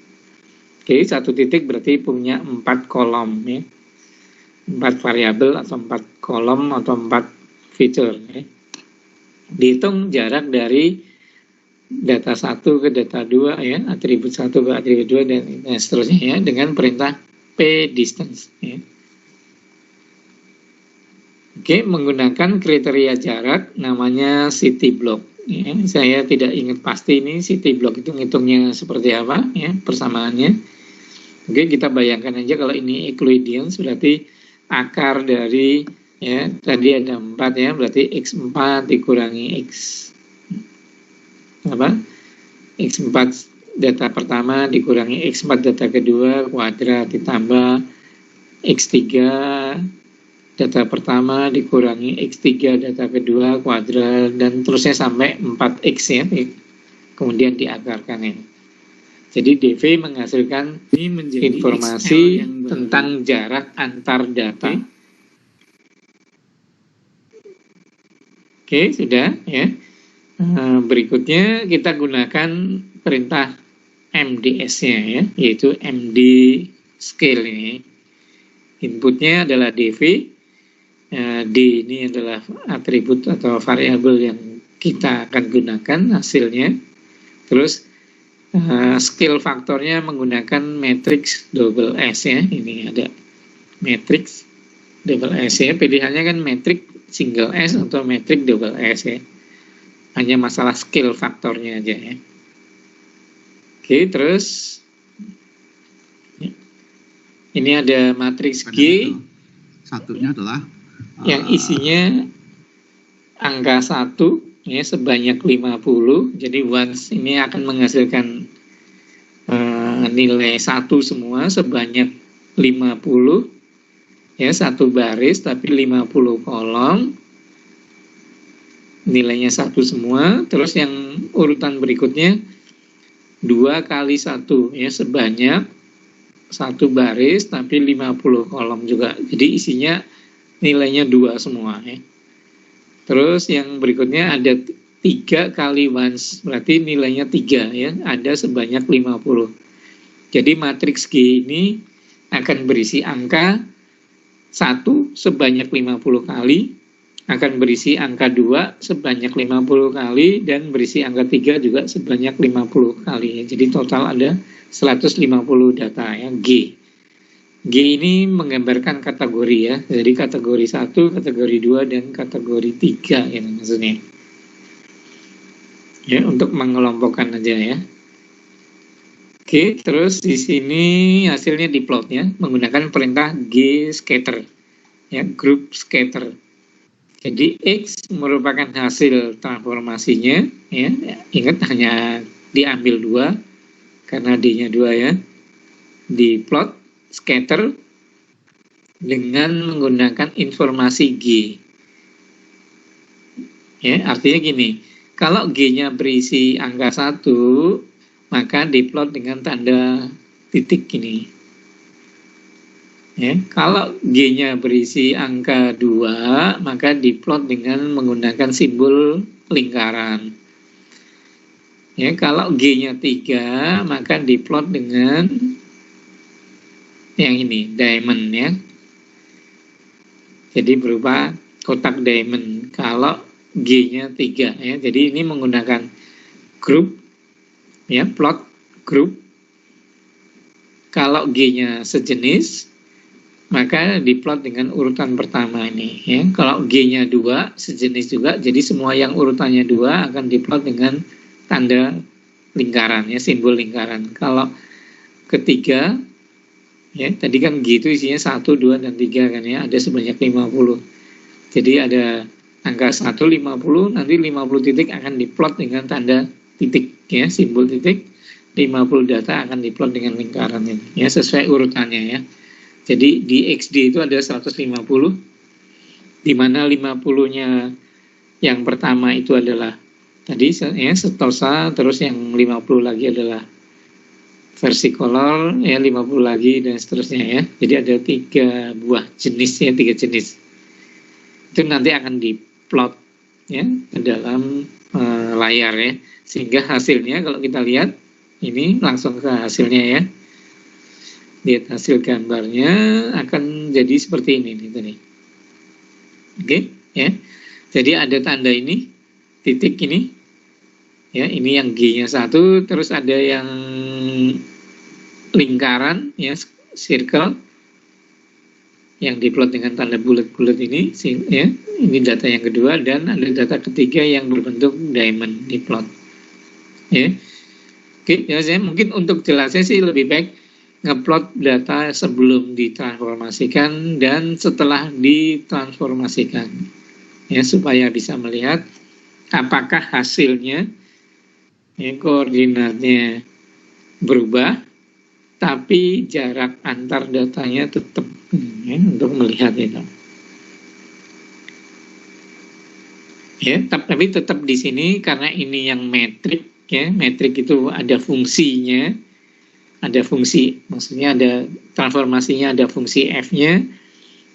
Oke, satu titik berarti punya 4 kolom ya. 4 variabel atau 4 kolom atau 4 feature ya. Dihitung jarak dari data 1 ke data 2 ya, atribut 1 ke atribut 2 dan seterusnya ya, dengan perintah P distance ya. Oke, menggunakan kriteria jarak namanya city block ya. Saya tidak ingat pasti ini city block itu ngitungnya seperti apa ya, persamaannya. Oke, kita bayangkan aja kalau ini Euclidean berarti akar dari ya, tadi ada 4 ya, berarti X4 dikurangi X apa? X4 data pertama dikurangi X4 data kedua kuadrat ditambah X3 data pertama dikurangi X3 data kedua kuadrat dan terusnya sampai 4X ya. Kemudian diakarkan ini. Jadi DV menghasilkan ini menjadi informasi tentang jarak antar data. Oke, sudah ya. Berikutnya kita gunakan perintah MDS-nya ya, yaitu MD scale ini. Inputnya adalah DV. D ini adalah atribut atau variabel yang kita akan gunakan hasilnya. Terus scale faktornya menggunakan matrix double S ya. Ini ada matrix double S ya. Pilihannya kan matrix single S atau matrix double S ya. Hanya masalah scale faktornya aja ya. Oke, terus ini ada matriks G. Satunya adalah yang isinya angka 1 ya, sebanyak 50. Jadi once ini akan menghasilkan nilai 1 semua sebanyak 50 ya, satu baris tapi 50 kolom, nilainya 1 semua. Terus yang urutan berikutnya 2 kali 1 ya, sebanyak 1 baris tapi 50 kolom juga. Jadi isinya nilainya 2 semua ya. Terus yang berikutnya ada 3 kali once, berarti nilainya 3 ya, ada sebanyak 50. Jadi matriks G ini akan berisi angka 1 sebanyak 50 kali, akan berisi angka 2 sebanyak 50 kali dan berisi angka 3 juga sebanyak 50 kali. Jadi total ada 150 data ya, G. G ini menggambarkan kategori ya. Jadi kategori 1, kategori 2 dan kategori 3 ya maksudnya. Ya, untuk mengelompokkan aja ya. Oke, terus di sini hasilnya diplot ya menggunakan perintah gscatter. Ya, group scatter. Jadi X merupakan hasil transformasinya ya. Ingat hanya diambil 2 karena D-nya 2 ya. Diplot scatter dengan menggunakan informasi G. Ya, artinya gini, kalau G-nya berisi angka 1, maka diplot dengan tanda titik ini. Ya, kalau G-nya berisi angka 2, maka diplot dengan menggunakan simbol lingkaran. Ya, kalau G-nya 3, maka diplot dengan yang ini, diamond ya. Jadi berupa kotak diamond kalau G-nya 3 ya. Jadi ini menggunakan group ya, plot group. Kalau G-nya sejenis, maka diplot dengan urutan pertama ini ya. Kalau G-nya 2 sejenis juga, jadi semua yang urutannya 2 akan diplot dengan tanda lingkaran ya, simbol lingkaran. Kalau ketiga ya, tadi kan G itu isinya 1, 2 dan 3 kan ya, ada sebanyak 50. Jadi ada angka 1 50, nanti 50 titik akan diplot dengan tanda titik ya, simbol titik. 50 data akan diplot dengan lingkaran ini ya, sesuai urutannya ya. Jadi di XD itu ada 150, di mana 50-nya yang pertama itu adalah tadi ya setosa, terus yang 50 lagi adalah versicolor ya, 50 lagi dan seterusnya ya. Jadi ada 3 buah jenis ya, 3 jenis. Itu nanti akan diplot ya ke dalam layar ya. Sehingga hasilnya kalau kita lihat ini langsung ke hasilnya ya. Lihat hasil gambarnya akan jadi seperti ini nih tadi. Oke, ya. Jadi ada tanda ini, titik ini. Ya, ini yang G-nya 1, terus ada yang lingkaran ya, circle yang diplot dengan tanda bulat-bulat ini ya. Ini data yang kedua dan ada data ketiga yang berbentuk diamond diplot. Ya. Oke, ya saya mungkin untuk jelasnya sih lebih baik ngeplot data sebelum ditransformasikan dan setelah ditransformasikan ya, supaya bisa melihat apakah hasilnya ya, koordinatnya berubah tapi jarak antar datanya tetap ya, untuk melihat itu ya. Tapi tetap di sini karena ini yang metrik ya, metrik itu ada fungsinya, ada fungsi, maksudnya ada transformasinya, ada fungsi F-nya.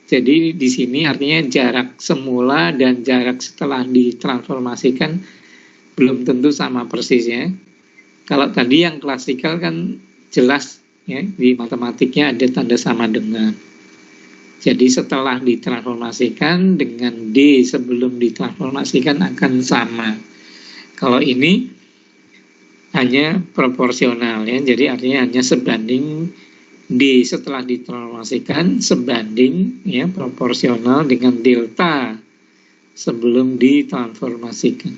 Jadi di sini artinya jarak semula dan jarak setelah ditransformasikan belum tentu sama persis ya. Kalau tadi yang klasikal kan jelas ya, di matematiknya ada tanda sama dengan. Jadi setelah ditransformasikan dengan D sebelum ditransformasikan akan sama. Kalau ini hanya proporsional ya, jadi artinya hanya sebanding D setelah ditransformasikan sebanding ya, proporsional dengan delta sebelum ditransformasikan.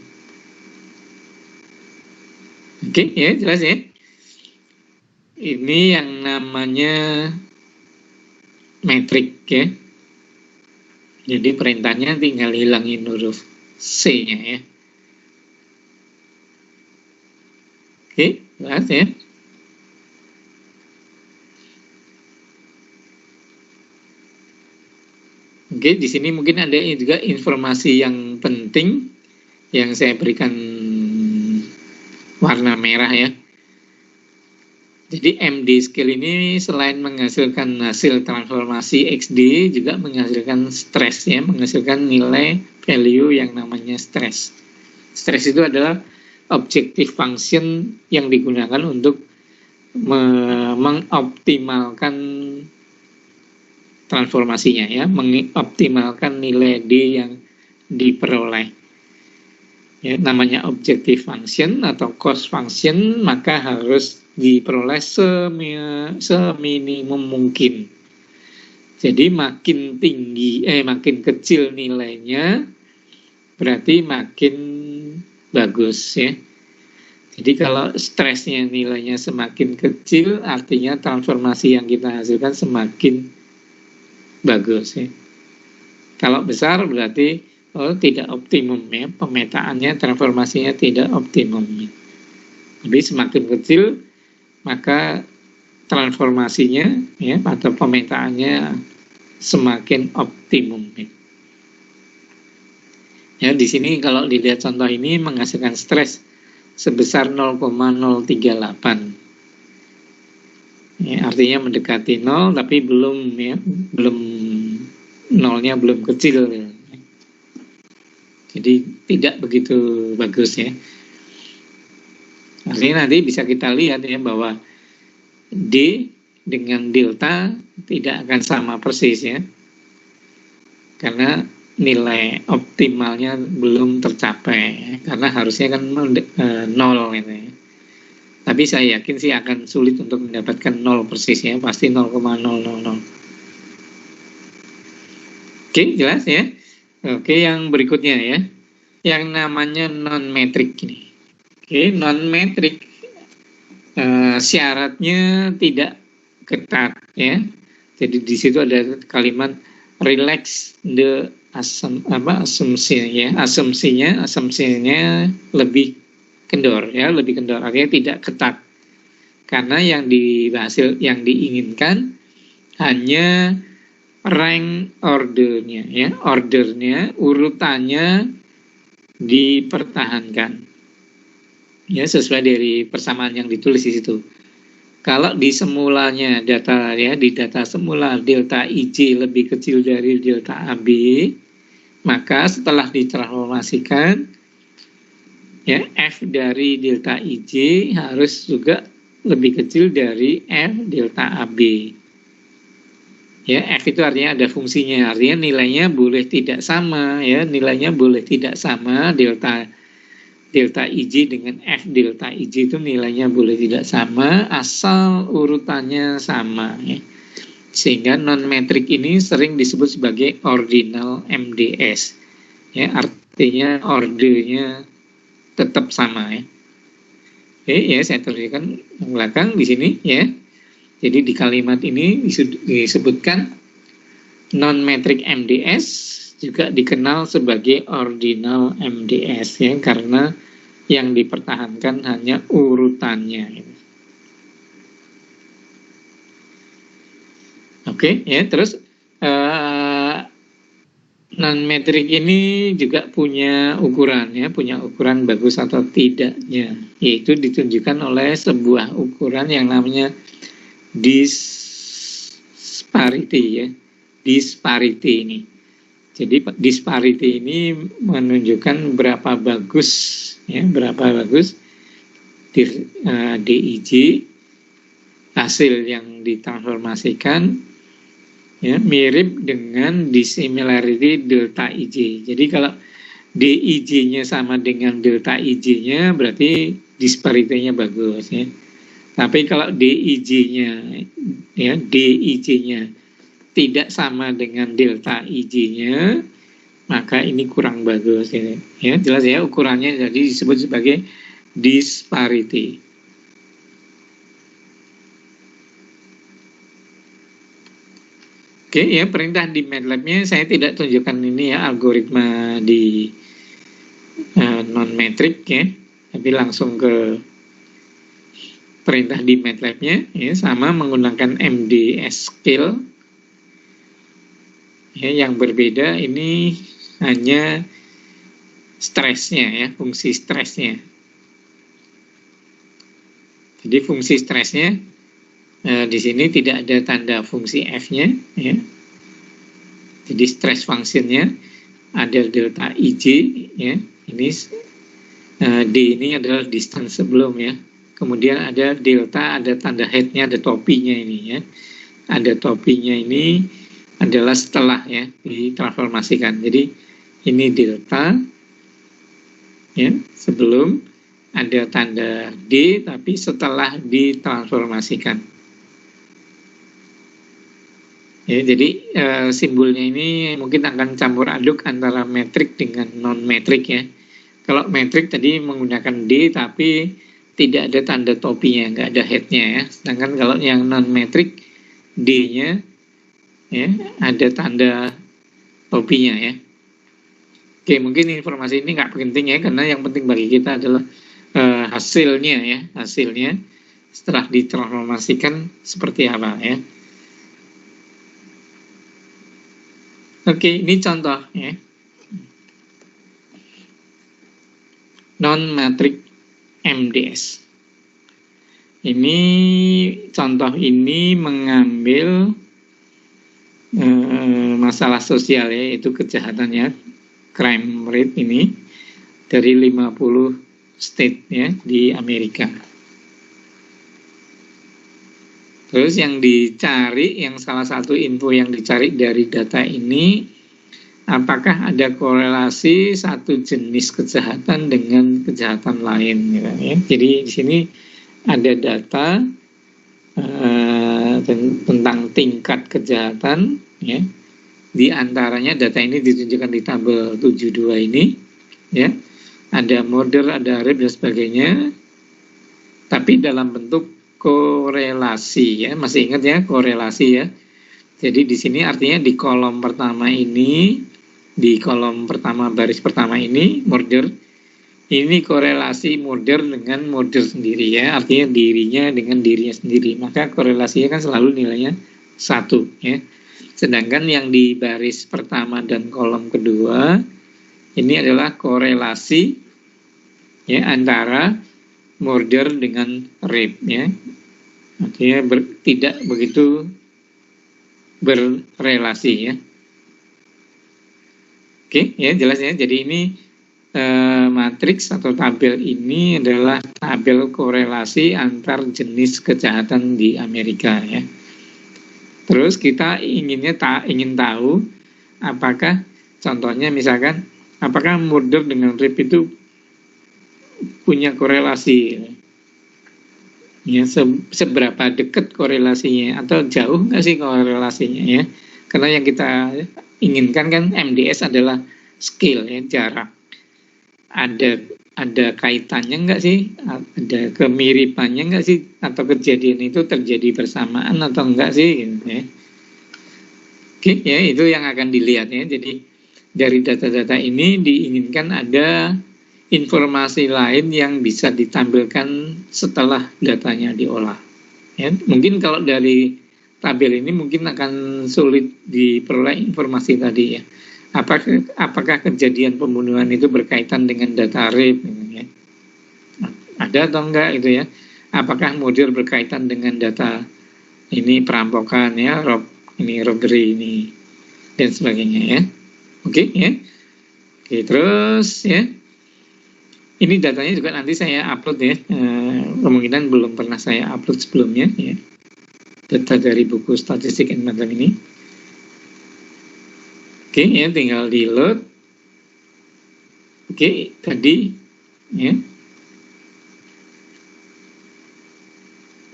Oke ya, jelas ya. Ini yang namanya metrik ya. Jadi perintahnya tinggal hilangin huruf C-nya ya. Oke, jelas ya. Oke, di sini mungkin ada juga informasi yang penting yang saya berikan warna merah ya. Jadi MD scale ini selain menghasilkan hasil transformasi XD juga menghasilkan stres ya, menghasilkan nilai value yang namanya stres. Stres itu adalah objective function yang digunakan untuk mengoptimalkan transformasinya ya, mengoptimalkan nilai D yang diperoleh. Ya, namanya objective function atau cost function, maka harus diperoleh seminimum mungkin. Jadi makin tinggi, makin kecil nilainya, berarti makin bagus ya. Jadi kalau stresnya nilainya semakin kecil, artinya transformasi yang kita hasilkan semakin bagus ya. Kalau besar berarti tidak optimum ya, pemetaannya, transformasinya tidak optimum. Jadi semakin kecil maka transformasinya ya atau pemetaannya semakin optimum. Ya, di sini kalau dilihat contoh ini menghasilkan stres sebesar 0,038. Ya, artinya mendekati 0 tapi belum nolnya belum kecil ya. Jadi tidak begitu bagus ya. Artinya nanti bisa kita lihat ya bahwa D dengan delta tidak akan sama persis ya. Karena nilai optimalnya belum tercapai ya. Karena harusnya kan 0 gitu ya. Tapi saya yakin sih akan sulit untuk mendapatkan 0 persis ya. Pasti 0,000. Oke, jelas ya. Oke, yang berikutnya ya, yang namanya non-metrik ini. Oke, non-metrik syaratnya tidak ketat ya. Jadi di situ ada kalimat relax the asumsi ya. Asumsinya lebih kendor ya, lebih kendor. Artinya tidak ketat. Karena yang diinginkan hanya rank ordernya ya, urutannya dipertahankan ya, sesuai dari persamaan yang ditulis di situ. Kalau di semulanya data ya, di data semula delta IJ lebih kecil dari delta AB, maka setelah ditransformasikan ya, F dari delta IJ harus juga lebih kecil dari F delta AB. Ya, F itu artinya ada fungsinya, artinya nilainya boleh tidak sama ya, nilainya boleh tidak sama, delta IJ dengan F delta IJ itu nilainya boleh tidak sama asal urutannya sama ya. Sehingga non-metrik ini sering disebut sebagai ordinal MDS ya, artinya ordernya tetap sama ya. Oke ya, saya tuliskan belakang di sini ya. Jadi di kalimat ini disebutkan non-metrik MDS juga dikenal sebagai ordinal MDS ya, karena yang dipertahankan hanya urutannya. Oke ya, terus non-metrik ini juga punya ukuran ya, punya ukuran bagus atau tidaknya, yaitu ditunjukkan oleh sebuah ukuran yang namanya disparity ya, disparity ini. Jadi disparity ini menunjukkan berapa bagus ya, berapa bagus DIJ hasil yang ditransformasikan ya, mirip dengan dissimilarity delta IJ. Jadi kalau DIJ-nya sama dengan delta IJ-nya berarti disparity-nya bagus ya. Tapi kalau DIJ-nya tidak sama dengan delta IJ-nya, maka ini kurang bagus ya. Ya, jelas ya, ukurannya jadi disebut sebagai disparity. Oke ya, perintah di MATLAB-nya saya tidak tunjukkan ini ya, algoritma di non-metrik ya, tapi langsung ke perintah di MATLAB-nya ya, sama menggunakan MDS scale ya. Yang berbeda ini hanya stresnya ya, fungsi stresnya. Jadi fungsi stresnya di sini tidak ada tanda fungsi F-nya ya. Jadi stress function-nya ada delta IJ ya. Ini D ini adalah distance sebelum ya. Kemudian ada delta, ada tanda head-nya, ada topinya ini ya. Ada topinya ini adalah setelah ya ditransformasikan. Jadi ini delta, ya, sebelum ada tanda D, tapi setelah ditransformasikan. Ya, jadi simbolnya ini mungkin akan campur aduk antara metrik dengan non metrik ya. Kalau metrik tadi menggunakan D tapi tidak ada tanda topinya, nggak ada headnya ya. Sedangkan kalau yang non metrik D-nya ya ada tanda topinya ya. Oke, mungkin informasi ini nggak penting ya, karena yang penting bagi kita adalah hasilnya ya, hasilnya setelah ditransformasikan seperti apa ya. Oke, ini contoh ya. Non-matric MDS. Ini contoh ini mengambil masalah sosial ya, yaitu kejahatan ya, crime rate ini dari 50 state ya di Amerika. Terus yang dicari, yang salah satu info yang dicari dari data ini, apakah ada korelasi satu jenis kejahatan dengan kejahatan lain, gitu, ya. Jadi di sini ada data tentang tingkat kejahatan, ya. Di antaranya data ini ditunjukkan di tabel 72 ini, ya. Ada murder, ada rape dan sebagainya, tapi dalam bentuk korelasi ya, masih ingat ya korelasi ya. Jadi di sini artinya di kolom pertama ini, di kolom pertama baris pertama ini murder, ini korelasi murder dengan murder sendiri ya, artinya dirinya dengan dirinya sendiri, maka korelasinya kan selalu nilainya 1 ya. Sedangkan yang di baris pertama dan kolom kedua ini adalah korelasi ya antara murder dengan rape ya, artinya tidak begitu berrelasi ya. Oke ya, jelas ya. Jadi ini matriks atau tabel ini adalah tabel korelasi antar jenis kejahatan di Amerika ya. Terus kita ingin tahu apakah contohnya misalkan apakah murder dengan rape itu punya korelasi ya, seberapa dekat korelasinya atau jauh nggak sih korelasinya ya. Karena yang kita inginkan kan MDS adalah scale ya, jarak. Ada kaitannya nggak sih, ada kemiripannya nggak sih, atau kejadian itu terjadi bersamaan atau enggak sih gitu ya. Oke ya, itu yang akan dilihat ya. Jadi dari data-data ini diinginkan ada informasi lain yang bisa ditampilkan setelah datanya diolah. Ya, mungkin kalau dari tabel ini mungkin akan sulit diperoleh informasi tadi ya. Apakah kejadian pembunuhan itu berkaitan dengan data rape? Ya? Ada atau enggak itu ya? Apakah murder berkaitan dengan data ini perampokan ya, robbery ini dan sebagainya ya? Oke ya. Oke, terus ya. Ini datanya juga nanti saya upload ya, kemungkinan belum pernah saya upload sebelumnya ya, data dari buku statistik and mathematics ini. Oke ya, tinggal di load. Oke, tadi ya.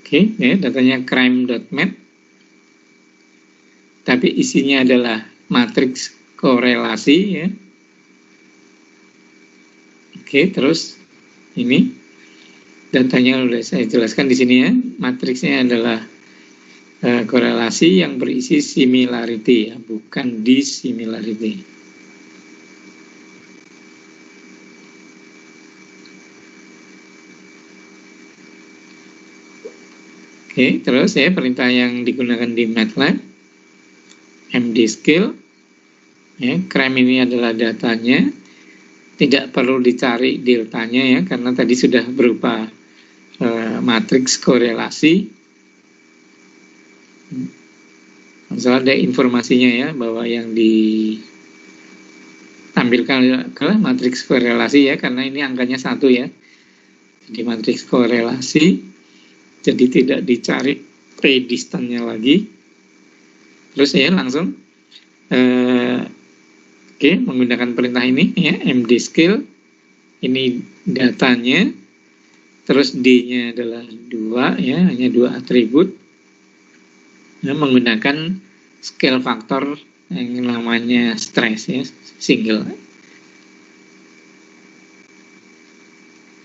Oke ya, datanya crime.mat, tapi isinya adalah matriks korelasi ya. Oke, terus ini datanya sudah saya jelaskan di sini ya. Matriksnya adalah korelasi yang berisi similarity ya, bukan dissimilarity. Oke, terus ya perintah yang digunakan di MATLAB MDScale ya, crime ini adalah datanya. Tidak perlu dicari deltanya ya, karena tadi sudah berupa matriks korelasi. Misalnya ada informasinya ya, bahwa yang ditampilkan adalah matriks korelasi ya, karena ini angkanya 1 ya. Jadi matriks korelasi, jadi tidak dicari predistannya lagi. Terus ya langsung Oke, menggunakan perintah ini ya, md skill, ini datanya, terus d-nya adalah 2 ya, hanya 2 atribut. Nah, menggunakan scale faktor yang namanya stress ya, single.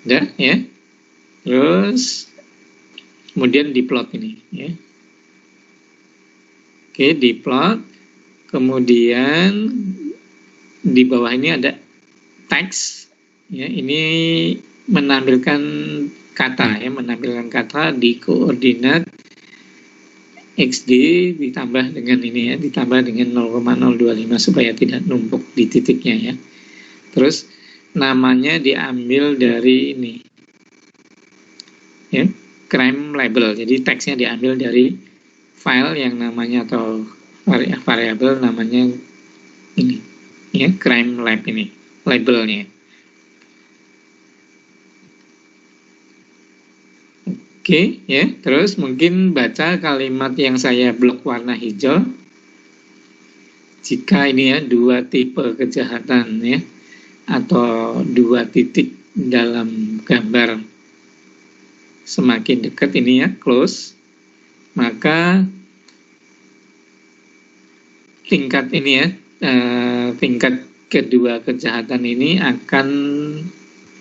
Udah ya. Terus kemudian diplot ini ya. Oke, diplot. Kemudian di bawah ini ada teks ya, ini menampilkan kata ya, menampilkan kata di koordinat XD ditambah dengan ini ya, ditambah dengan 0,025 supaya tidak numpuk di titiknya ya. Terus namanya diambil dari ini ya, crime label. Jadi teksnya diambil dari file yang namanya atau variabel namanya ini ya, crime lab ini labelnya. Oke ya, terus mungkin baca kalimat yang saya blok warna hijau. Jika ini ya 2 tipe kejahatan ya, atau 2 titik dalam gambar semakin dekat ini ya, close, maka tingkat ini ya, tingkat kedua kejahatan ini akan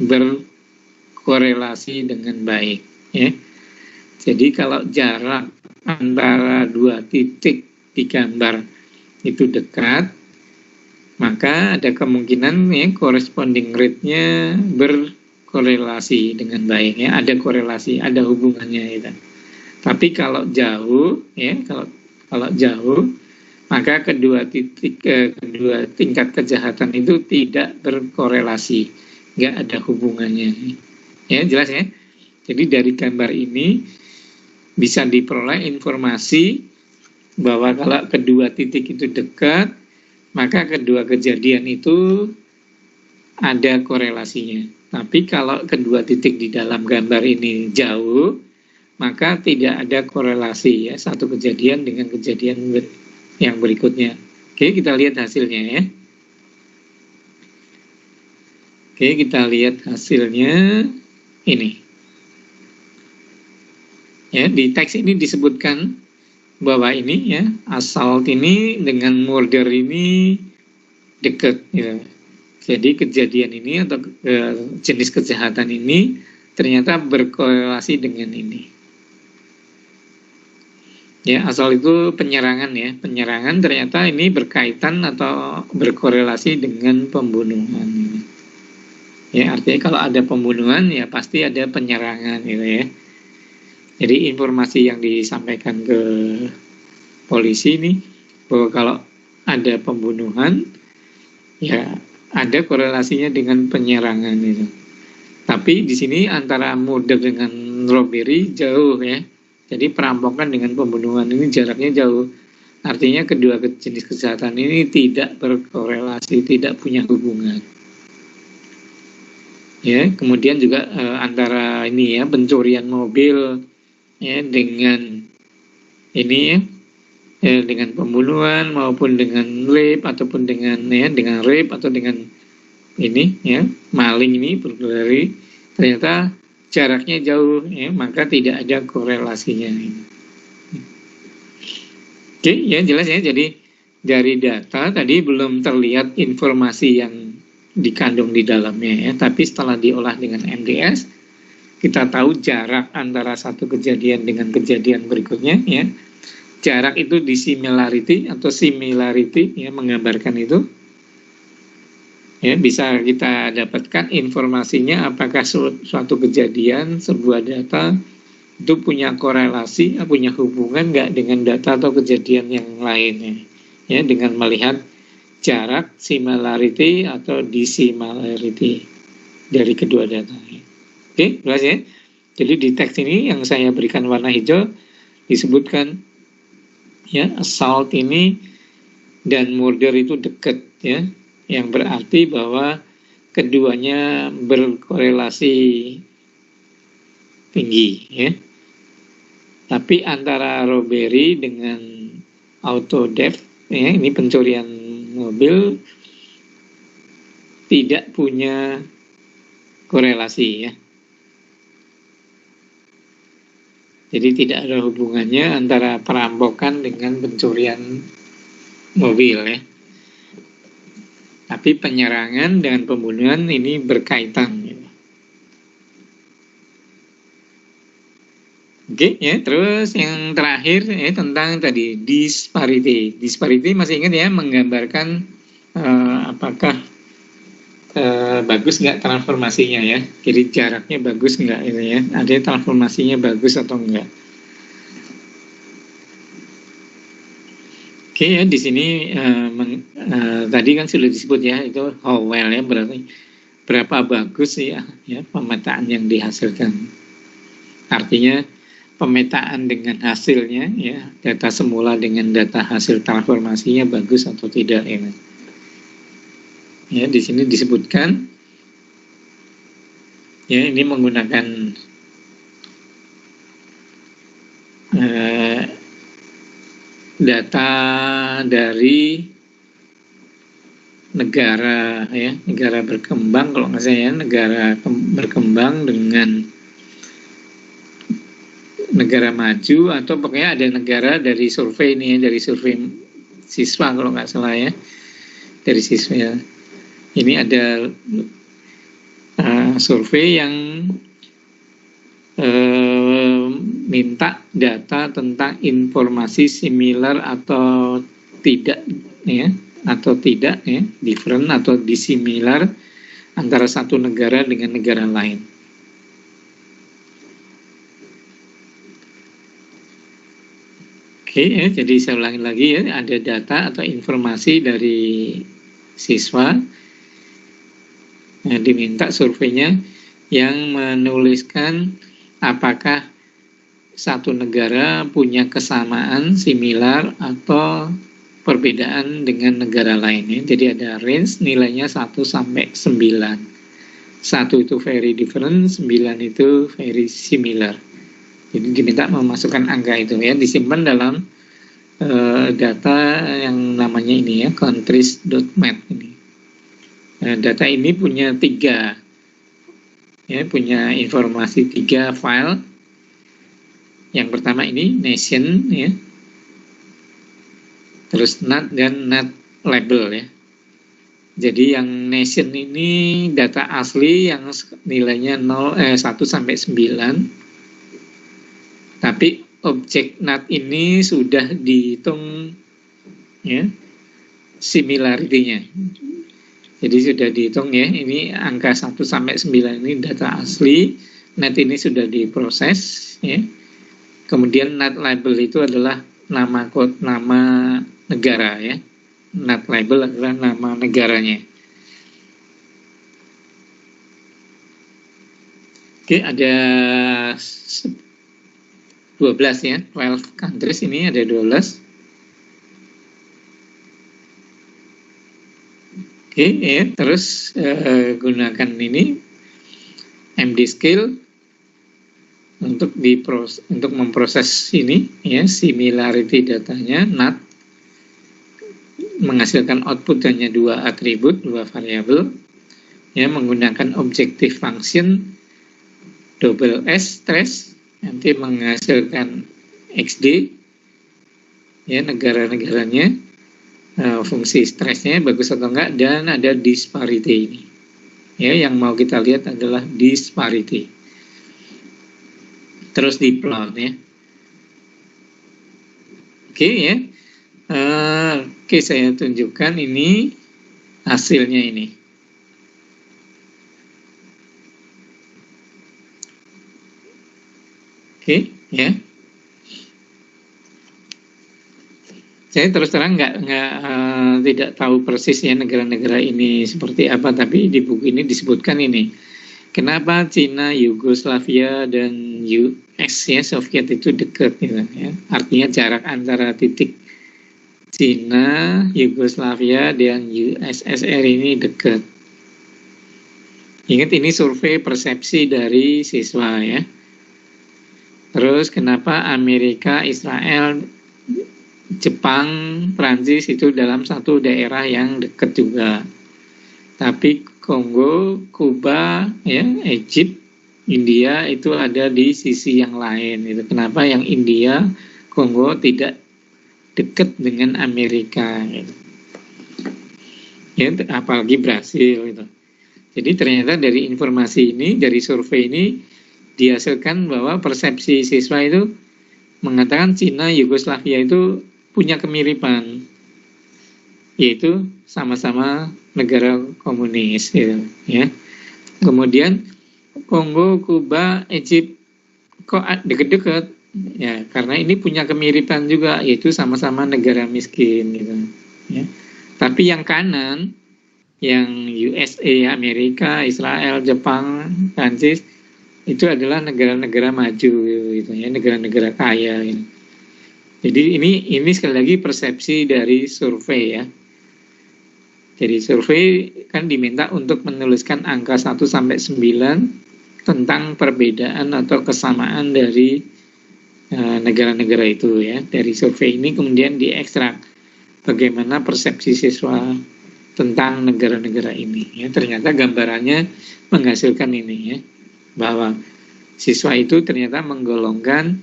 berkorelasi dengan baik ya. Jadi kalau jarak antara 2 titik di gambar itu dekat, maka ada kemungkinan ya corresponding rate-nya berkorelasi dengan baik ya, ada korelasi, ada hubungannya gitu. Tapi kalau jauh ya, kalau jauh, maka kedua tingkat kejahatan itu tidak berkorelasi, nggak ada hubungannya. Ya jelas ya. Jadi dari gambar ini bisa diperoleh informasi bahwa kalau kedua titik itu dekat, maka kedua kejadian itu ada korelasinya. Tapi kalau kedua titik di dalam gambar ini jauh, maka tidak ada korelasi ya, satu kejadian dengan kejadian yang berikutnya. Oke, kita lihat hasilnya ya. Oke, kita lihat hasilnya ini. Ya, di teks ini disebutkan bahwa ini ya, assault ini dengan murder ini dekat ya. Jadi kejadian ini atau jenis kejahatan ini ternyata berkorelasi dengan ini. Ya, asal itu penyerangan ya. Penyerangan ternyata ini berkaitan atau berkorelasi dengan pembunuhan. Ya, artinya kalau ada pembunuhan ya pasti ada penyerangan gitu ya. Jadi informasi yang disampaikan ke polisi ini bahwa kalau ada pembunuhan ya ada korelasinya dengan penyerangan itu. Tapi di sini antara murder dengan robbery jauh ya. Jadi perampokan dengan pembunuhan ini jaraknya jauh. Artinya kedua jenis kejahatan ini tidak berkorelasi, tidak punya hubungan. Ya, kemudian juga antara ini ya pencurian mobil ya dengan ini ya, dengan pembunuhan maupun dengan rape ataupun dengan ya dengan rape atau dengan ini ya maling ini burglary ternyata jaraknya jauh ya, maka tidak ada korelasinya. Oke ya jelas ya. Jadi dari data tadi belum terlihat informasi yang dikandung di dalamnya ya, tapi setelah diolah dengan MDS kita tahu jarak antara satu kejadian dengan kejadian berikutnya ya. Jarak itu dissimilarity atau similarity ya, menggambarkan itu. Ya, bisa kita dapatkan informasinya apakah suatu kejadian, sebuah data itu punya korelasi, punya hubungan nggak dengan data atau kejadian yang lainnya. Ya, dengan melihat jarak, similarity atau dissimilarity dari kedua data. Oke, jelas ya. Jadi di teks ini yang saya berikan warna hijau disebutkan ya assault ini dan murder itu dekat ya, yang berarti bahwa keduanya berkorelasi tinggi ya. Tapi antara robbery dengan auto theft ya, ini pencurian mobil tidak punya korelasi ya. Jadi tidak ada hubungannya antara perampokan dengan pencurian mobil ya. Tapi penyerangan dengan pembunuhan ini berkaitan gitu. Oke ya, terus yang terakhir ya tentang tadi disparity. Disparity masih ingat ya, menggambarkan apakah bagus nggak transformasinya ya. Jadi jaraknya bagus nggak ini ya. Ada transformasinya bagus atau enggak. Oke ya, di sini tadi kan sudah disebut ya, itu how well ya, berarti berapa bagus ya pemetaan yang dihasilkan. Artinya pemetaan dengan hasilnya ya, data semula dengan data hasil transformasinya bagus atau tidak ya. Ya, di sini disebutkan ya, ini menggunakan data dari negara ya, negara berkembang kalau nggak salah ya, negara berkembang dengan negara maju, atau pokoknya ada negara dari survei ini ya, dari survei siswa kalau nggak salah ya, dari siswa ya. Ini ada survei yang minta data tentang informasi similar atau tidak ya, atau tidak ya, different atau dissimilar antara satu negara dengan negara lain. Oke ya, jadi saya ulangi lagi ya, ada data atau informasi dari siswa yang diminta surveinya yang menuliskan apakah satu negara punya kesamaan, similar, atau perbedaan dengan negara lainnya. Jadi ada range nilainya 1 sampai 9. 1 itu very different, 9 itu very similar. Jadi diminta memasukkan angka itu ya, disimpan dalam data yang namanya ini ya, countries.mat ini. Data ini punya 3 ya, punya informasi 3 file. Yang pertama ini nation ya, terus NAT dan NAT label ya. Jadi yang nation ini data asli yang nilainya 1 sampai 9. Tapi objek NAT ini sudah dihitung ya, similarity-nya. Jadi sudah dihitung ya, ini angka 1 sampai 9 ini data asli, NAT ini sudah diproses ya. Kemudian NAT label itu adalah nama negara ya. NAT label adalah nama negaranya. Oke, ada 12 ya, 12 countries ini ada 12. Oke, ya, terus gunakan ini MD scale untuk memproses ini ya, similarity datanya NAT, menghasilkan output hanya 2 atribut, 2 variabel ya, menggunakan objective function double S stress, nanti menghasilkan XD ya, negara-negaranya, fungsi stresnya bagus atau enggak, dan ada disparity ini ya, yang mau kita lihat adalah disparity. Terus di plot ya. Oke ya. Oke, saya tunjukkan ini hasilnya ini. Oke ya. Saya terus terang tidak tahu persis ya negara-negara ini seperti apa, tapi di buku ini disebutkan ini. Kenapa Cina, Yugoslavia, dan US ya, Soviet itu dekat gitu, ya. Artinya jarak antara titik Cina, Yugoslavia, dan USSR ini dekat. Ingat ini survei persepsi dari siswa ya. Terus kenapa Amerika, Israel, Jepang, Prancis itu dalam satu daerah yang dekat juga. Tapi Kongo, Kuba, ya, Egypt, India itu ada di sisi yang lain. Itu kenapa yang India, Kongo tidak dekat dengan Amerika. Gitu. Ya, apalagi Brasil. Gitu. Jadi ternyata dari informasi ini, dari survei ini dihasilkan bahwa persepsi siswa itu mengatakan Cina, Yugoslavia itu punya kemiripan, yaitu sama-sama negara komunis, gitu, ya. Kemudian Kongo, Kuba, Egypt kok deket-deket, ya karena ini punya kemiripan juga, yaitu sama-sama negara miskin, gitu, ya. Tapi yang kanan, yang USA, Amerika, Israel, Jepang, Prancis itu adalah negara-negara maju, gitu, ya, negara-negara kaya. Gitu. Jadi ini sekali lagi persepsi dari survei, ya. Jadi survei kan diminta untuk menuliskan angka 1 sampai 9 tentang perbedaan atau kesamaan dari negara-negara itu, ya. Dari survei ini kemudian diekstrak bagaimana persepsi siswa tentang negara-negara ini, ya. Ternyata gambarannya menghasilkan ini, ya, bahwa siswa itu ternyata menggolongkan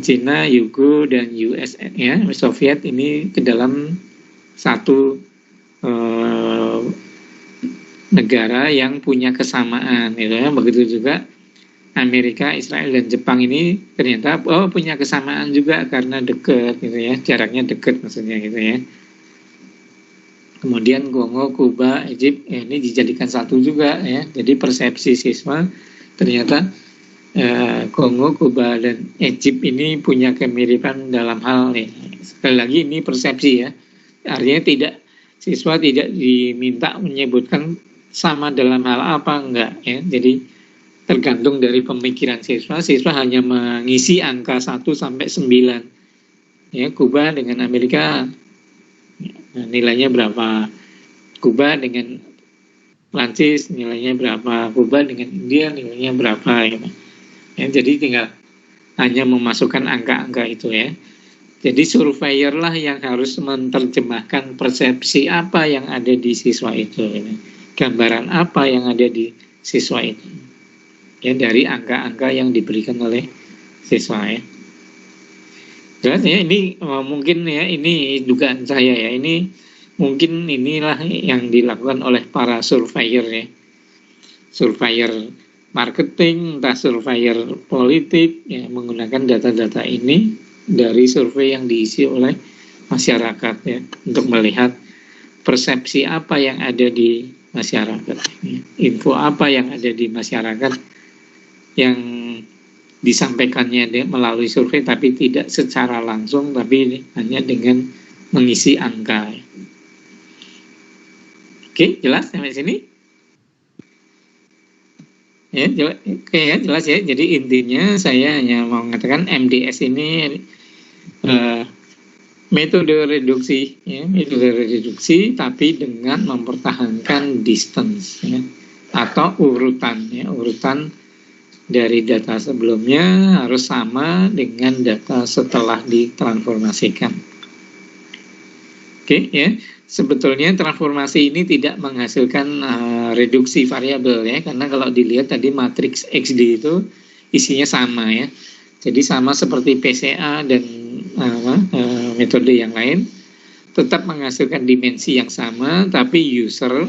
Cina, Yugo, dan US, ya, Soviet ini ke dalam satu negara yang punya kesamaan, gitu, ya. Begitu juga Amerika, Israel, dan Jepang ini ternyata punya kesamaan juga karena dekat, gitu, ya, jaraknya dekat maksudnya, gitu, ya. Kemudian Kongo, Kuba, Egypt, ya, ini dijadikan satu juga, ya. Jadi persepsi siswa ternyata Kongo, Kuba, dan Egypt ini punya kemiripan dalam hal, ya. Sekali lagi ini persepsi, ya. Artinya siswa tidak diminta menyebutkan sama dalam hal apa, enggak, ya. Jadi tergantung dari pemikiran siswa hanya mengisi angka 1 sampai 9. Ya, Kuba dengan Amerika, nah, nilainya berapa? Kuba dengan Prancis nilainya berapa? Kuba dengan India nilainya berapa? Ya. Ya, jadi tinggal hanya memasukkan angka-angka itu, ya. Jadi surveyor lah yang harus menerjemahkan persepsi apa yang ada di siswa itu, ya. Gambaran apa yang ada di siswa itu, ya, dari angka-angka yang diberikan oleh siswa, ya. Jelas, ya, ini mungkin, ya, ini dugaan saya, ya, ini mungkin inilah yang dilakukan oleh para surveyor, ya, surveyor marketing, entah surveyor politik, ya, menggunakan data-data ini dari survei yang diisi oleh masyarakat, ya, untuk melihat persepsi apa yang ada di masyarakat, ya, info apa yang ada di masyarakat yang disampaikannya melalui survei, tapi tidak secara langsung, tapi hanya dengan mengisi angka. Oke, jelas sampai sini? Ya, jelas, oke, ya, jelas, ya. Jadi intinya saya hanya mau mengatakan MDS ini metode reduksi, ya, metode reduksi, tapi dengan mempertahankan distance, ya, atau urutan, ya, urutan dari data sebelumnya harus sama dengan data setelah ditransformasikan. Oke, ya. Sebetulnya transformasi ini tidak menghasilkan reduksi variabel, ya, karena kalau dilihat tadi matriks XD itu isinya sama, ya. Jadi sama seperti PCA dan metode yang lain, tetap menghasilkan dimensi yang sama, tapi user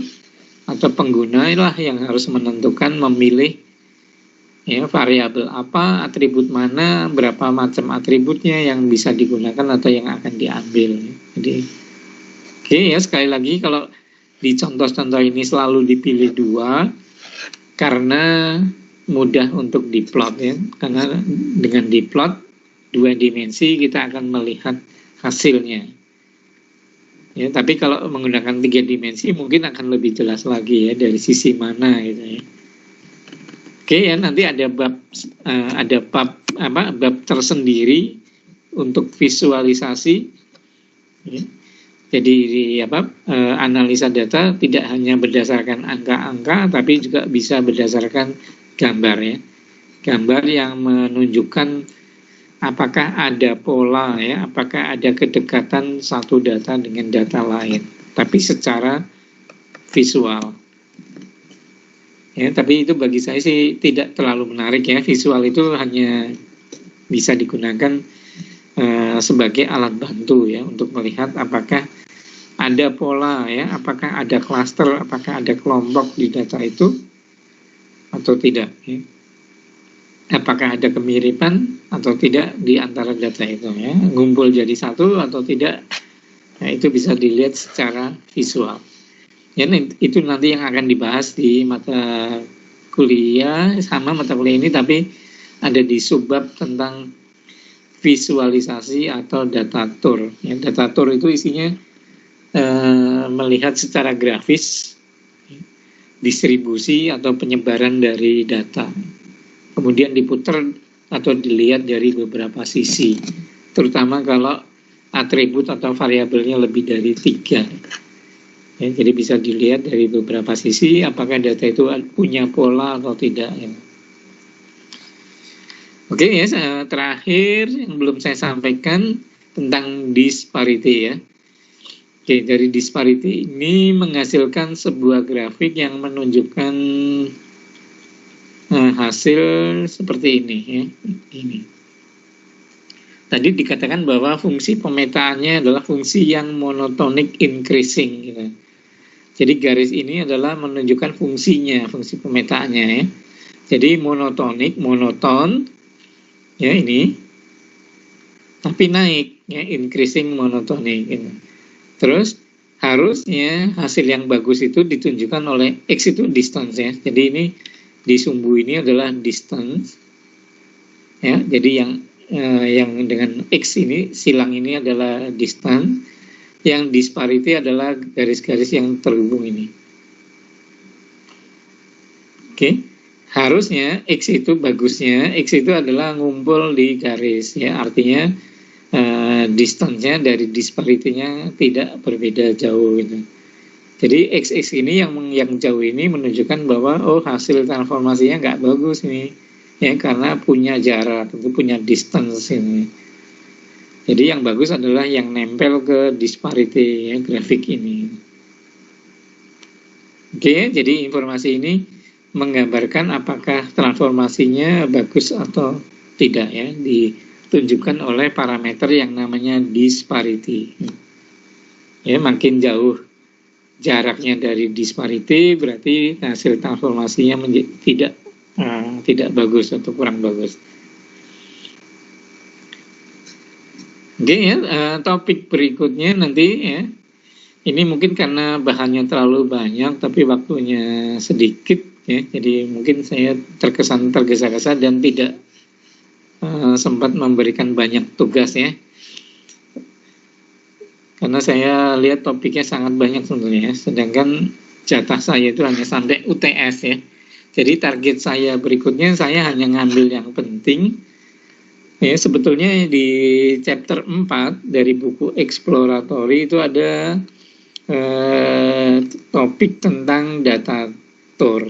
atau pengguna lah yang harus menentukan, memilih, ya, variabel apa, atribut mana, berapa macam atributnya yang bisa digunakan atau yang akan diambil. Jadi, oke, ya, sekali lagi kalau di contoh-contoh ini selalu dipilih 2 karena mudah untuk diplot, ya, karena dengan diplot 2 dimensi kita akan melihat hasilnya. Ya, tapi kalau menggunakan 3 dimensi mungkin akan lebih jelas lagi, ya, dari sisi mana, gitu, ya. Oke, ya, nanti ada bab tersendiri untuk visualisasi, ya. Jadi analisa data tidak hanya berdasarkan angka-angka, tapi juga bisa berdasarkan gambar, ya. Gambar yang menunjukkan apakah ada pola, ya, apakah ada kedekatan satu data dengan data lain, tapi secara visual. Ya, tapi itu bagi saya sih tidak terlalu menarik ya. Visual itu hanya bisa digunakan sebagai alat bantu ya untuk melihat apakah ada pola ya, apakah ada klaster, apakah ada kelompok di data itu atau tidak ya. Apakah ada kemiripan atau tidak di antara data itu ya, ngumpul jadi satu atau tidak. Nah, itu bisa dilihat secara visual. Ya, itu nanti yang akan dibahas di mata kuliah, sama mata kuliah ini, tapi ada di subbab tentang visualisasi atau data tour. Ya, data tour itu isinya melihat secara grafis distribusi atau penyebaran dari data. Kemudian diputar atau dilihat dari beberapa sisi, terutama kalau atribut atau variabelnya lebih dari 3. Ya, jadi bisa dilihat dari beberapa sisi apakah data itu punya pola atau tidak ya. Oke ya, terakhir yang belum saya sampaikan tentang disparity ya. Oke, dari disparity ini menghasilkan sebuah grafik yang menunjukkan hasil seperti ini ya. Ini. Tadi dikatakan bahwa fungsi pemetaannya adalah fungsi yang monotonic increasing gitu. Jadi garis ini adalah menunjukkan fungsinya, fungsi pemetaannya ya. Jadi monoton ya ini, tapi naik ya, increasing monotonic gitu. Terus harusnya hasil yang bagus itu ditunjukkan oleh X itu distance ya. Jadi ini di sumbu ini adalah distance ya. Jadi yang dengan X ini, silang ini adalah distance, yang disparity adalah garis-garis yang terhubung ini. Oke, harusnya X itu bagusnya, X itu adalah ngumpul di garis ya, artinya distance-nya dari disparity-nya tidak berbeda jauh gitu. Jadi X ini yang jauh ini menunjukkan bahwa hasil transformasinya nggak bagus nih ya, karena punya jarak, tentu punya distance ini. Jadi yang bagus adalah yang nempel ke disparity ya, grafik ini. Oke, jadi informasi ini menggambarkan apakah transformasinya bagus atau tidak ya, ditunjukkan oleh parameter yang namanya disparity. Ya, makin jauh jaraknya dari disparity berarti hasil transformasinya tidak bagus atau kurang bagus. Oke ya, topik berikutnya nanti ya. Ini mungkin karena bahannya terlalu banyak tapi waktunya sedikit ya. Jadi mungkin saya terkesan tergesa-gesa dan tidak sempat memberikan banyak tugas ya. Karena saya lihat topiknya sangat banyak sebenarnya, sedangkan jatah saya itu hanya sampai UTS ya. Jadi target saya berikutnya saya hanya ngambil yang penting. Ya, sebetulnya di chapter 4 dari buku Exploratory itu ada topik tentang data tour.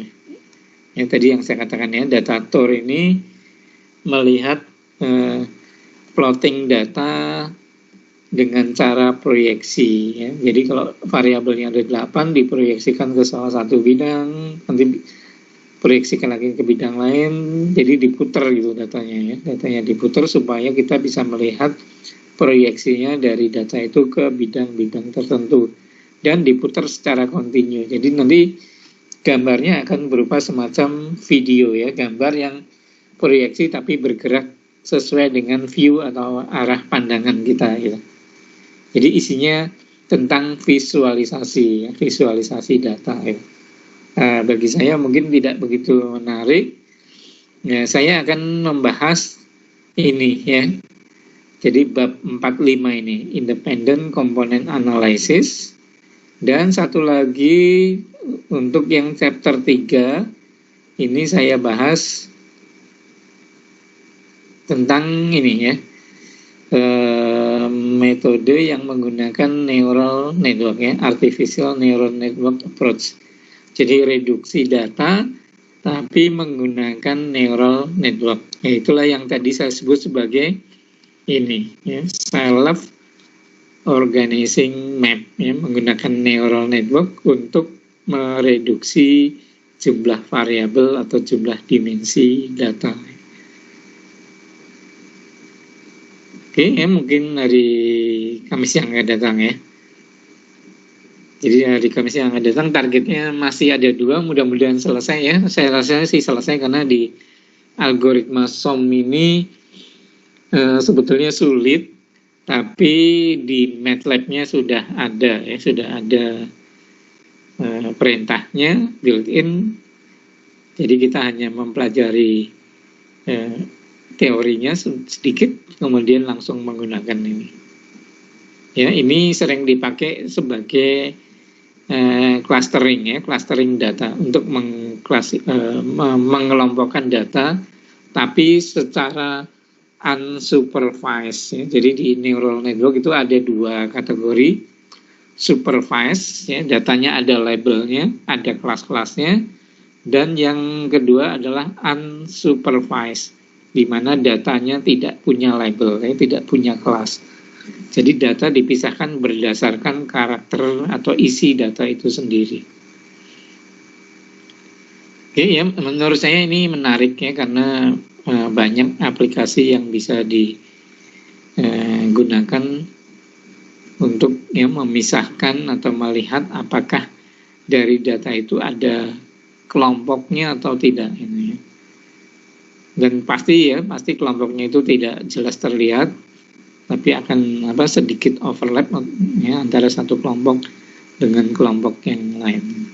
Ya, tadi yang saya katakan ya, data tour ini melihat plotting data dengan cara proyeksi ya. Jadi kalau variabelnya ada 8 diproyeksikan ke salah satu bidang, nanti proyeksikan lagi ke bidang lain, jadi diputar gitu datanya ya. Datanya diputar supaya kita bisa melihat proyeksinya dari data itu ke bidang-bidang tertentu dan diputar secara kontinu. Jadi nanti gambarnya akan berupa semacam video ya, gambar yang proyeksi tapi bergerak sesuai dengan view atau arah pandangan kita gitu. Jadi isinya tentang visualisasi ya, visualisasi data ya. Bagi saya mungkin tidak begitu menarik ya, saya akan membahas ini ya. Jadi bab 45 ini Independent Component Analysis, dan satu lagi untuk yang chapter 3 ini saya bahas tentang ini ya, metode yang menggunakan neural network ya, artificial neural network approach. Jadi reduksi data tapi menggunakan neural network. Ya, itulah yang tadi saya sebut sebagai ini ya, self organizing map ya, menggunakan neural network untuk mereduksi jumlah variabel atau jumlah dimensi data. Oke, ya mungkin hari Kamis yang akan datang ya. Jadi hari Kamis yang akan datang targetnya masih ada 2, mudah-mudahan selesai ya. Saya rasa sih selesai karena di algoritma SOM ini sebetulnya sulit, tapi di MATLAB-nya sudah ada ya, sudah ada perintahnya built-in. Jadi kita hanya mempelajari teorinya sedikit, kemudian langsung menggunakan ini. Ya, ini sering dipakai sebagai clustering ya, clustering data untuk mengelompokkan data, tapi secara unsupervised ya. Jadi di neural network itu ada 2 kategori, supervised ya, datanya ada labelnya, ada kelas-kelasnya, dan yang kedua adalah unsupervised, di mana datanya tidak punya label ya, tidak punya kelas. Jadi data dipisahkan berdasarkan karakter atau isi data itu sendiri. Oke ya, menurut saya ini menarik ya, karena banyak aplikasi yang bisa digunakan untuk ya memisahkan atau melihat apakah dari data itu ada kelompoknya atau tidak ini ya. Dan pasti kelompoknya itu tidak jelas terlihat, tapi akan sedikit overlap ya, antara satu kelompok dengan kelompok yang lain.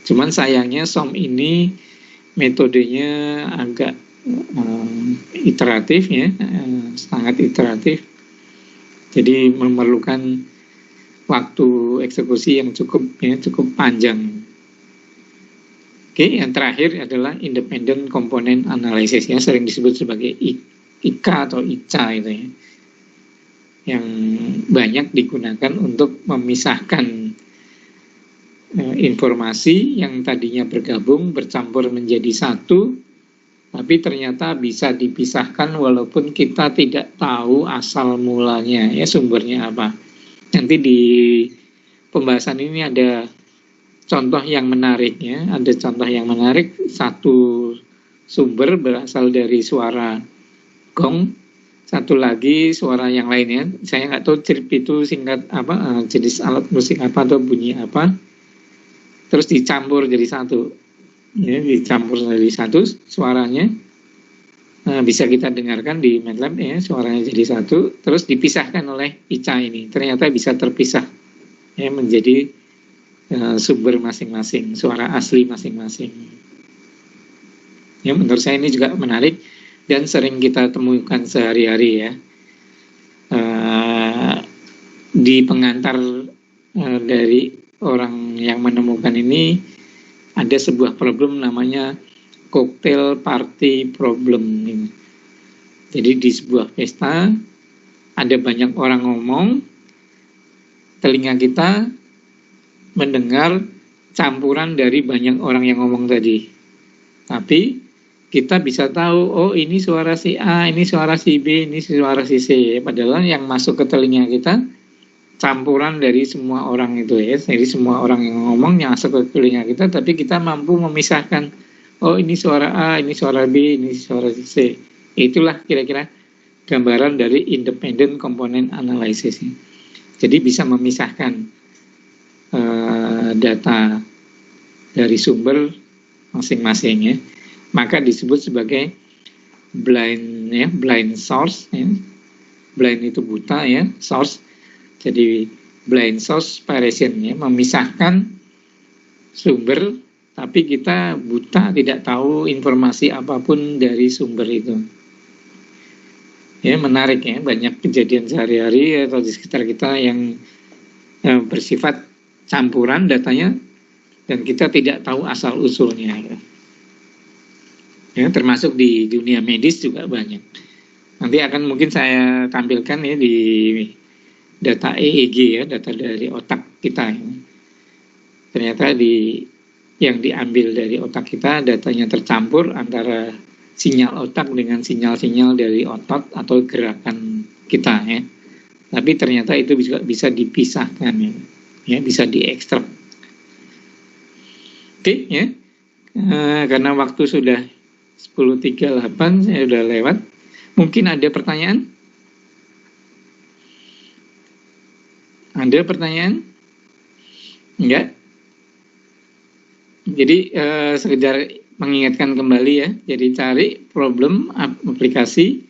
Cuman sayangnya SOM ini metodenya agak iteratif ya, sangat iteratif. Jadi memerlukan waktu eksekusi yang cukup panjang. Oke, yang terakhir adalah independent component analysis ya, sering disebut sebagai ICA atau ICA itu ya, yang banyak digunakan untuk memisahkan informasi yang tadinya bergabung bercampur menjadi satu, tapi ternyata bisa dipisahkan walaupun kita tidak tahu asal mulanya ya, sumbernya apa. Nanti di pembahasan ini ada contoh yang menarik ya, ada contoh yang menarik, satu sumber berasal dari suara gong, satu lagi suara yang lainnya, saya nggak tahu chirp itu singkat apa, jenis alat musik apa atau bunyi apa, terus dicampur jadi satu ya, dicampur jadi satu suaranya, bisa kita dengarkan di MATLAB ya, suaranya jadi satu, terus dipisahkan oleh ICA ini, ternyata bisa terpisah ya, menjadi sumber masing-masing, suara asli masing-masing ya. Menurut saya ini juga menarik dan sering kita temukan sehari-hari ya. Di pengantar dari orang yang menemukan ini ada sebuah problem namanya cocktail party problem ini. Jadi di sebuah pesta ada banyak orang ngomong, telinga kita mendengar campuran dari banyak orang yang ngomong tadi, tapi kita bisa tahu, oh ini suara si A, ini suara si B, ini suara si C. Padahal yang masuk ke telinga kita campuran dari semua orang itu ya. Jadi semua orang yang ngomong yang masuk ke telinga kita, tapi kita mampu memisahkan, oh ini suara A, ini suara B, ini suara C. Itulah kira-kira gambaran dari independent component analysis. Jadi bisa memisahkan data dari sumber masing-masing ya. Maka disebut sebagai blind ya, blind source ya. Blind itu buta ya, source. Jadi blind source separation ya, memisahkan sumber tapi kita buta, tidak tahu informasi apapun dari sumber itu. Ya, menarik ya, banyak kejadian sehari-hari atau di sekitar kita yang bersifat campuran datanya dan kita tidak tahu asal usulnya ya. Ya, termasuk di dunia medis juga banyak. Nanti akan mungkin saya tampilkan ya di data EEG ya, data dari otak kita ya. Ternyata yang diambil dari otak kita datanya tercampur antara sinyal otak dengan sinyal-sinyal dari otot atau gerakan kita ya. Tapi ternyata itu juga bisa dipisahkan ya, bisa diekstrak. Oke ya. Karena waktu sudah 10.38, saya sudah lewat. Mungkin ada pertanyaan? Ada pertanyaan? Enggak? Jadi sekedar mengingatkan kembali ya. Jadi cari problem aplikasi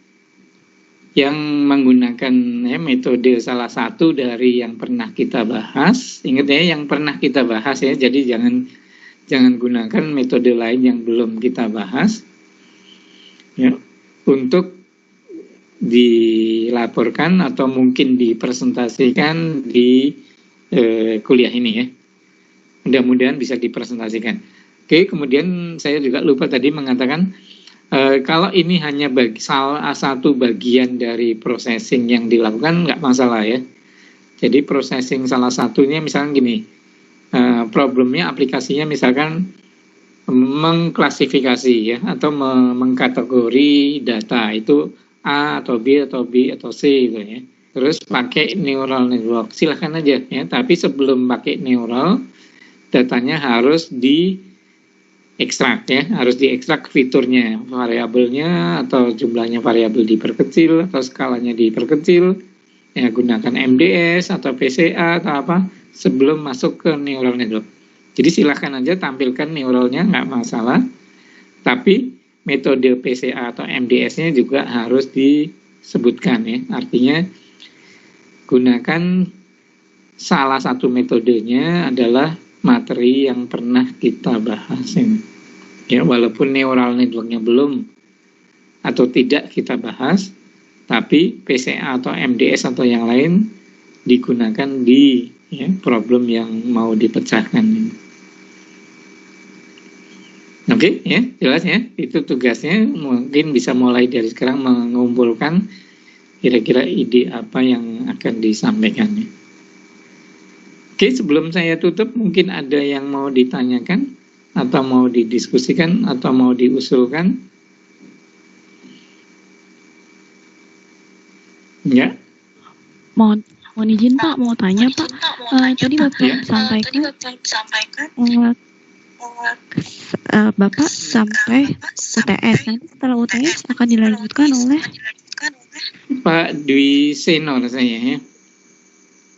yang menggunakan metode salah satu dari yang pernah kita bahas. Ingat ya, yang pernah kita bahas ya. Jadi jangan gunakan metode lain yang belum kita bahas ya, untuk dilaporkan atau mungkin dipresentasikan di kuliah ini ya. Mudah-mudahan bisa dipresentasikan. Oke, kemudian saya juga lupa tadi mengatakan kalau ini hanya salah satu bagian dari processing yang dilakukan nggak masalah ya. Jadi processing salah satunya misalnya gini, problemnya aplikasinya misalkan mengklasifikasi ya atau mengkategori data itu A atau B atau B atau C gitu ya. Terus pakai neural network, silahkan aja ya. Tapi sebelum pakai neural, datanya harus diekstrak ya, harus diekstrak fiturnya, variabelnya atau jumlahnya variabel diperkecil atau skalanya diperkecil. Ya, gunakan MDS atau PCA atau apa sebelum masuk ke neural network. Jadi silahkan aja tampilkan neuralnya, nggak masalah. Tapi metode PCA atau MDS-nya juga harus disebutkan ya. Artinya gunakan salah satu metodenya adalah materi yang pernah kita bahas ini. Ya, walaupun neural network-nya belum atau tidak kita bahas, tapi PCA atau MDS atau yang lain digunakan di ya, problem yang mau dipecahkan ini. Oke, ya, jelas ya. Itu tugasnya. Mungkin bisa mulai dari sekarang mengumpulkan kira-kira ide apa yang akan disampaikan. Oke, sebelum saya tutup, mungkin ada yang mau ditanyakan atau mau didiskusikan atau mau diusulkan? Ya. Mohon izin Pak, mau tanya Pak. Tadi Bapak Ya. sampaikan Bapak sampai UTS. Nanti setelah UTS akan dilanjutkan oleh Pak Dwi Seno rasanya ya.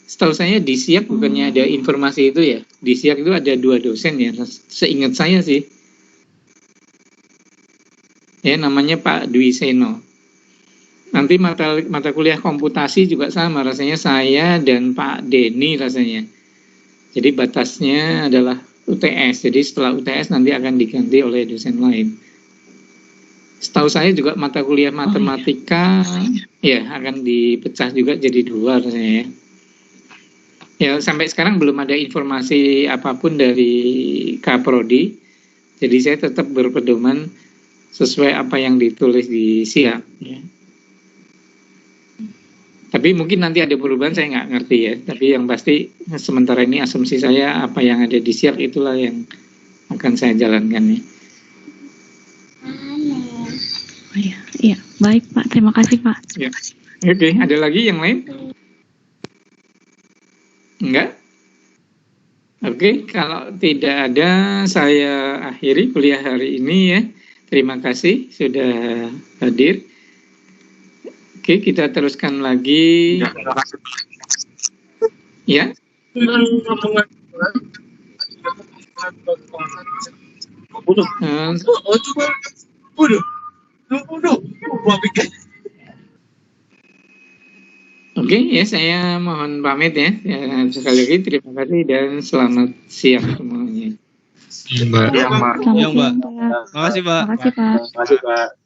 Setahu saya di SIAK bukannya ada informasi itu ya. Di SIAK itu ada 2 dosen ya. Seingat saya sih. Ya, namanya Pak Dwi Seno. Nanti mata kuliah komputasi juga sama rasanya, saya dan Pak Denny rasanya. Jadi batasnya adalah UTS. Jadi setelah UTS nanti akan diganti oleh dosen lain. Setahu saya juga mata kuliah matematika ya akan dipecah juga jadi 2 rasanya ya. Ya, sampai sekarang belum ada informasi apapun dari Kaprodi. Jadi saya tetap berpedoman sesuai apa yang ditulis di SIAK ya. Tapi mungkin nanti ada perubahan, saya nggak ngerti ya. Tapi yang pasti sementara ini asumsi saya apa yang ada di SIAK itulah yang akan saya jalankan ya. Iya, baik Pak. Terima kasih Pak. Ya. Oke, ada lagi yang lain? Enggak? Oke, kalau tidak ada, saya akhiri kuliah hari ini ya. Terima kasih sudah hadir. Oke, kita teruskan lagi. Ya. Oke, ya saya mohon pamit ya. Sekali lagi terima kasih dan selamat siang semuanya. Mbak. Selamat siang, Pak. Makasih, Pak. Makasih Pak. Makasih, Pak.